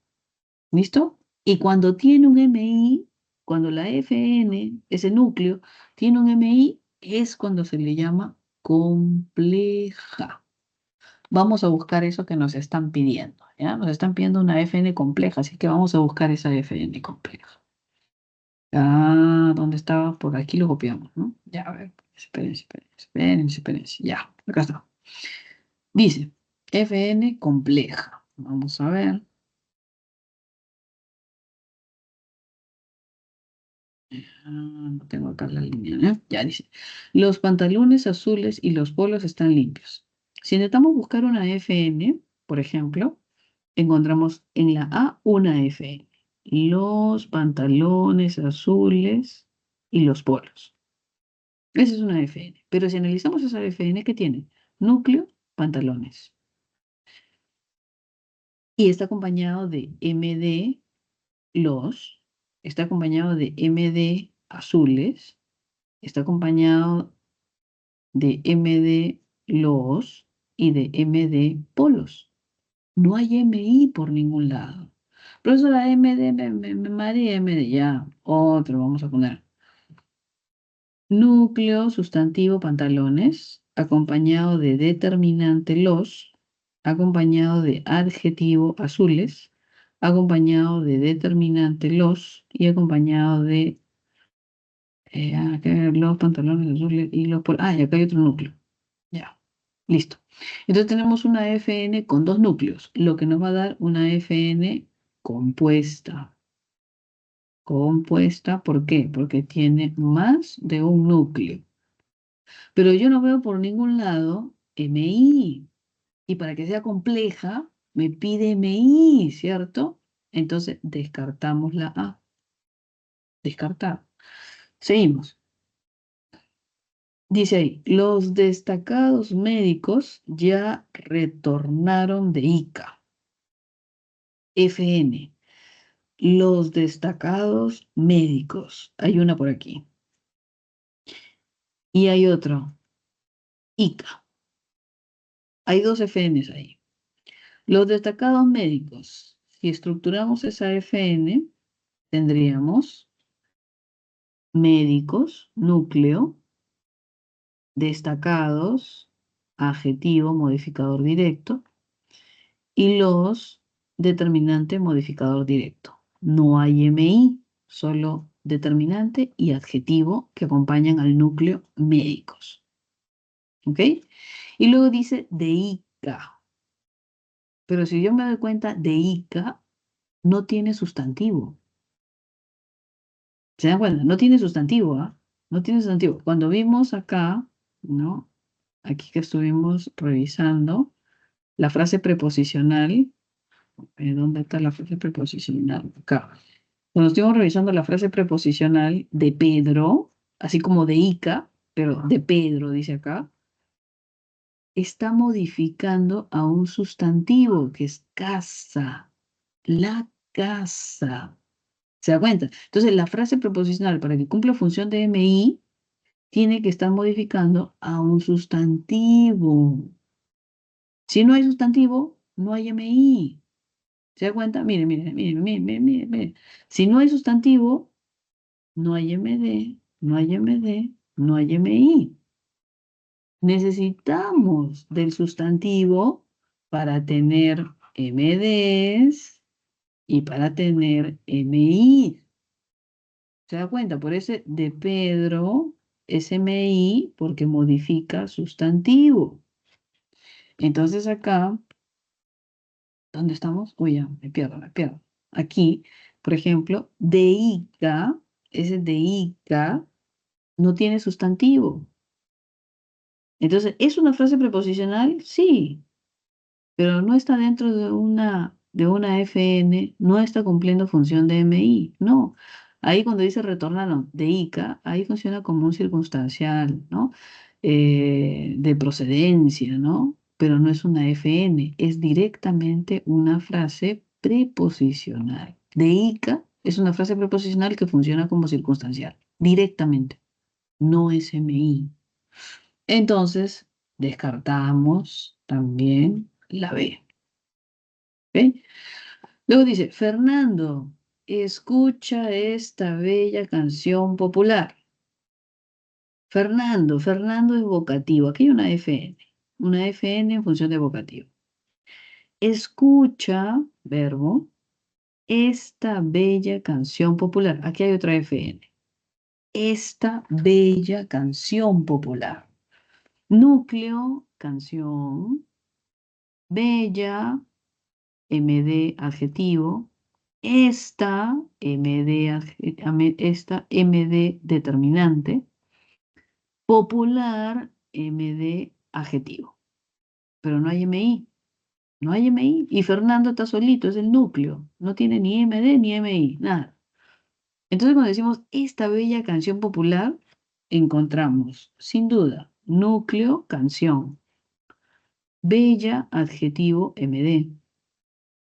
Speaker 1: ¿Listo? Y cuando tiene un MI, cuando la FN, ese núcleo, tiene un MI, es cuando se le llama compleja. Vamos a buscar eso que nos están pidiendo, ¿ya? Nos están pidiendo una FN compleja, así que vamos a buscar esa FN compleja. Ah, ¿dónde estaba? Por aquí lo copiamos, ¿no? Ya, a ver. Espérense. Ya, acá está. Dice, Fn compleja. Vamos a ver. No tengo acá la línea, ¿eh? Ya dice, los pantalones azules y los polos están limpios. Si intentamos buscar una Fn, por ejemplo, encontramos en la A una Fn. Los pantalones azules y los polos. Esa es una Fn. Pero si analizamos esa Fn, ¿qué tiene? Núcleo, pantalones. Y está acompañado de MD, los. Está acompañado de MD azules. Está acompañado de MD los y de MD polos. No hay MI por ningún lado. Profesora, MD, me mareé, MD, ya. Otro, vamos a poner. Núcleo, sustantivo, pantalones, acompañado de determinante los, acompañado de adjetivo azules, acompañado de determinante los y acompañado de los pantalones azules y los polos. Ah, y acá hay otro núcleo. Ya, listo. Entonces tenemos una FN con dos núcleos, lo que nos va a dar una FN compuesta. Compuesta, ¿por qué? Porque tiene más de un núcleo. Pero yo no veo por ningún lado MI. Y para que sea compleja, me pide MI, ¿cierto? Entonces descartamos la A. Descartar. Seguimos. Dice ahí, los destacados médicos ya retornaron de ICA. FN, los destacados médicos. Hay una por aquí. Y hay otro, ICA. Hay dos FNs ahí. Los destacados médicos. Si estructuramos esa FN, tendríamos médicos, núcleo, destacados, adjetivo, modificador directo, y los determinante, modificador directo. No hay MI, solo determinante y adjetivo que acompañan al núcleo médicos. ¿Ok? Y luego dice de ICA. Pero si yo me doy cuenta, de ICA no tiene sustantivo. ¿Se dan cuenta? No tiene sustantivo, ¿ah? No tiene sustantivo. Cuando vimos acá, ¿no? Aquí que estuvimos revisando, la frase preposicional, ¿dónde está la frase preposicional? Acá. Cuando estuvimos revisando la frase preposicional de Pedro, así como de Ica, pero de Pedro, dice acá, está modificando a un sustantivo que es casa, la casa. ¿Se da cuenta? Entonces, la frase preposicional, para que cumpla función de MI, tiene que estar modificando a un sustantivo. Si no hay sustantivo, no hay MI. ¿Se da cuenta? Mire. Si no hay sustantivo, no hay MD, no hay MD, no hay MI. Necesitamos del sustantivo para tener MDs y para tener MI. ¿Se da cuenta? Por ese de Pedro es MI porque modifica sustantivo. Entonces acá, ¿dónde estamos? Uy, ya, me pierdo. Aquí, por ejemplo, de Ica, ese de Ica no tiene sustantivo. Entonces, ¿es una frase preposicional? Sí, pero no está dentro de una FN, no está cumpliendo función de MI, no. Ahí cuando dice retornaron de ICA, ahí funciona como un circunstancial, ¿no? De procedencia, ¿no? Pero no es una FN, es directamente una frase preposicional. De ICA es una frase preposicional que funciona como circunstancial, directamente, no es MI. Entonces, descartamos también la B. ¿Ok? Luego dice, Fernando, escucha esta bella canción popular. Fernando es vocativo. Aquí hay una FN en función de vocativo. Escucha, verbo, esta bella canción popular. Aquí hay otra FN. Esta bella canción popular. Núcleo, canción, bella, MD, adjetivo. Esta, esta, MD, determinante. Popular, MD, adjetivo. Pero no hay MI. No hay MI. Y Fernando está solito, es el núcleo. No tiene ni MD ni MI, nada. Entonces, cuando decimos esta bella canción popular, encontramos, sin duda, núcleo, canción. Bella, adjetivo, MD.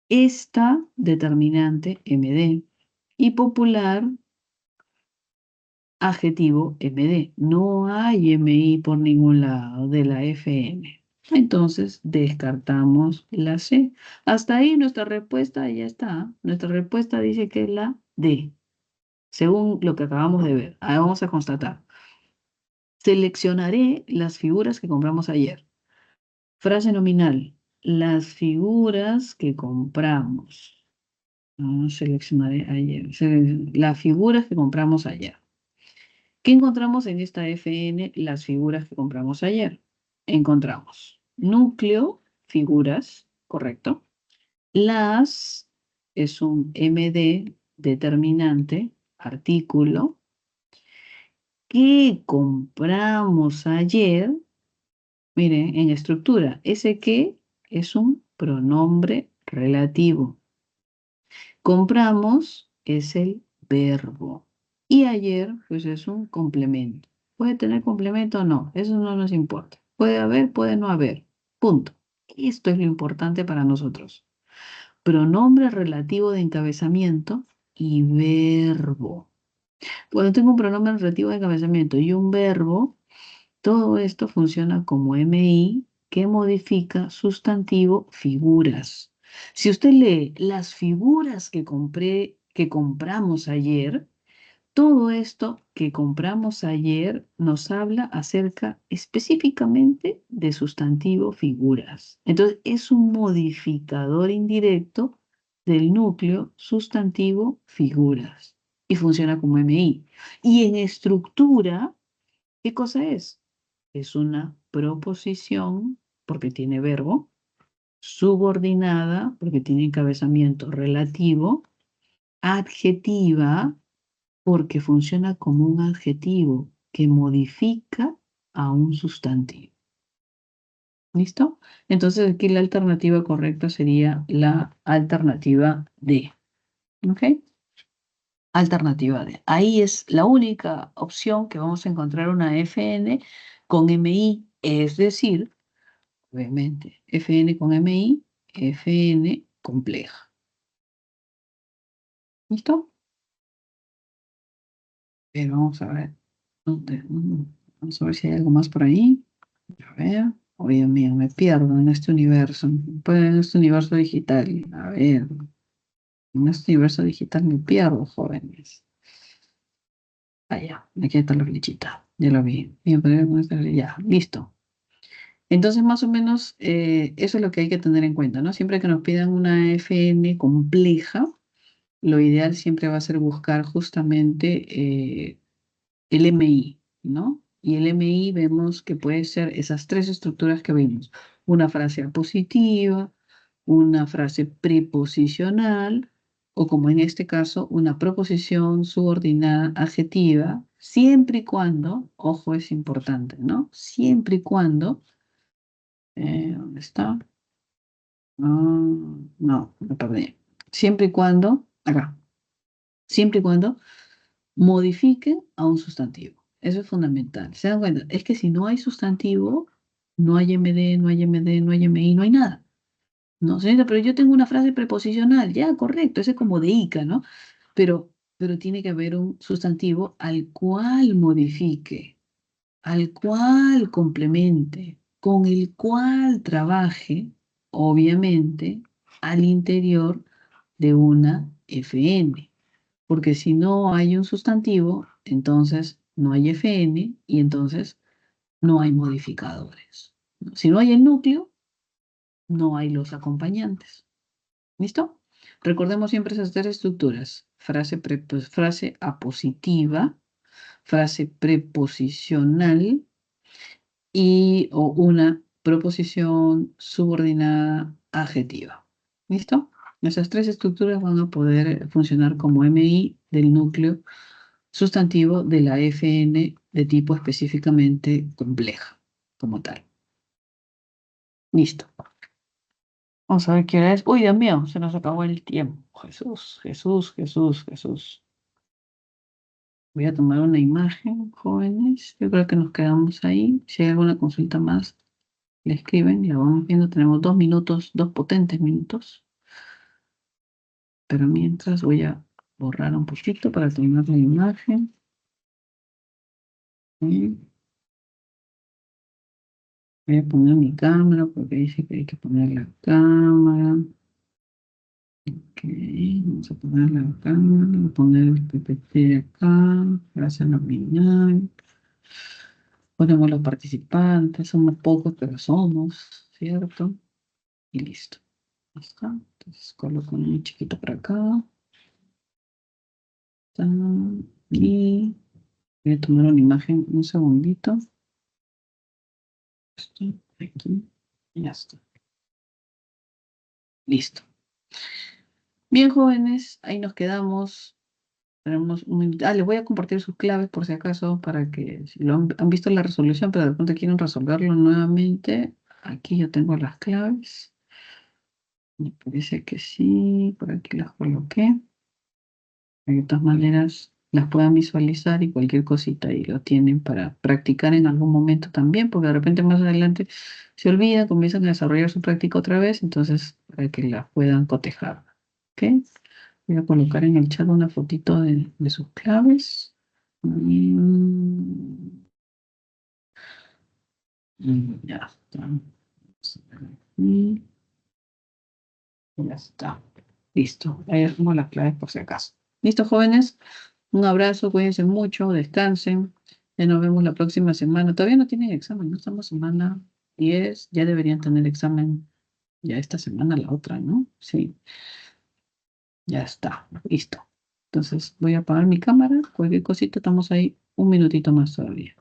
Speaker 1: Esta, determinante, MD. Y popular, adjetivo, MD. No hay MI por ningún lado de la FM. Entonces, descartamos la C. Hasta ahí nuestra respuesta ya está. Nuestra respuesta dice que es la D, según lo que acabamos de ver. Ahora vamos a constatar. Seleccionaré las figuras que compramos ayer. Frase nominal. Las figuras que compramos. No, seleccionaré ayer. Las figuras que compramos ayer. ¿Qué encontramos en esta FN? Las figuras que compramos ayer. Encontramos núcleo, figuras, correcto. Las es un MD determinante, artículo. ¿Qué compramos ayer? Miren, en estructura, ese que es un pronombre relativo. Compramos es el verbo. Y ayer, pues es un complemento. ¿Puede tener complemento o no? Eso no nos importa. Puede haber, puede no haber. Punto. Esto es lo importante para nosotros. Pronombre relativo de encabezamiento y verbo. Cuando tengo un pronombre relativo de encabezamiento y un verbo, todo esto funciona como MI que modifica sustantivo figuras. Si usted lee las figuras que compramos ayer, todo esto que compramos ayer nos habla acerca específicamente de sustantivo figuras. Entonces, es un modificador indirecto del núcleo sustantivo figuras y funciona como MI. Y en estructura, ¿qué cosa es? Es una proposición porque tiene verbo, subordinada porque tiene encabezamiento relativo, adjetiva porque funciona como un adjetivo que modifica a un sustantivo. ¿Listo? Entonces aquí la alternativa correcta sería la alternativa D. ¿Ok? Alternativa D. Ahí es la única opción que vamos a encontrar una FN con MI, es decir, obviamente, FN con MI, FN compleja. ¿Listo? Pero vamos a ver. Vamos a ver si hay algo más por ahí. A ver. Oh, Dios mío, me pierdo en este universo. Pues en este universo digital. A ver. En este universo digital me pierdo, jóvenes. Ah, ya. Aquí está la flechita. Ya lo vi. Bien, ya, listo. Entonces, más o menos, eso es lo que hay que tener en cuenta, ¿no? Siempre que nos pidan una FN compleja, lo ideal siempre va a ser buscar justamente el MI, ¿no? Y el MI vemos que puede ser esas tres estructuras que vimos. Una frase apositiva, una frase preposicional, o como en este caso, una proposición subordinada adjetiva, siempre y cuando, ojo, es importante, ¿no? Siempre y cuando, ¿dónde está? No, me perdí. Siempre y cuando, acá, siempre y cuando modifiquen a un sustantivo. Eso es fundamental. ¿Se dan cuenta? Es que si no hay sustantivo, no hay MD, no hay MD, no hay MI, no hay nada. No, señorita, pero yo tengo una frase preposicional. Ya, correcto, ese es como de ICA, ¿no? Pero tiene que haber un sustantivo al cual modifique, al cual complemente, con el cual trabaje, obviamente, al interior de una FN. Porque si no hay un sustantivo, entonces no hay FN y entonces no hay modificadores. Si no hay el núcleo, no hay los acompañantes. ¿Listo? Recordemos siempre esas tres estructuras. Frase apositiva, frase preposicional y o una proposición subordinada adjetiva. ¿Listo? Esas tres estructuras van a poder funcionar como MI del núcleo sustantivo de la FN de tipo específicamente compleja, como tal. Listo. Vamos a ver qué hora es. Uy, Dios mío, se nos acabó el tiempo. Jesús, Jesús, Jesús, Jesús. Voy a tomar una imagen, jóvenes. Yo creo que nos quedamos ahí. Si hay alguna consulta más, le escriben y la vamos viendo. Tenemos 2 minutos, 2 potentes minutos. Pero mientras voy a borrar un poquito para tomar la imagen. Y voy a poner mi cámara porque dice que hay que poner la cámara. Ok, vamos a poner la cámara. Voy a poner el PPT acá. Gracias nominal. Ponemos los participantes. Somos pocos, pero somos, ¿cierto? Y listo. Ya está. Entonces coloco un chiquito por acá. Está. Y voy a tomar una imagen un segundito. Esto aquí. Y ya está. Listo. Bien, jóvenes, ahí nos quedamos. Tenemos un minuto. Les voy a compartir sus claves por si acaso para que si lo han visto la resolución, pero de pronto quieren resolverlo nuevamente. Aquí yo tengo las claves. Me parece que sí. Por aquí las coloqué. De todas maneras, las puedan visualizar y cualquier cosita ahí lo tienen para practicar en algún momento también, porque de repente más adelante se olvida, comienzan a desarrollar su práctica otra vez, entonces para que la puedan cotejar. ¿Ok? Voy a colocar en el chat una fotito de sus claves. Mm, ya está. Vamos a ver aquí. Ya está. Listo. Ahí dejamos las claves por si acaso. ¿Listo, jóvenes? Un abrazo, cuídense mucho, descansen. Ya nos vemos la próxima semana. Todavía no tienen examen, no estamos semana 10. Ya deberían tener examen ya esta semana, la otra, ¿no? Sí, ya está, listo. Entonces voy a apagar mi cámara, cualquier cosita, estamos ahí un minutito más todavía.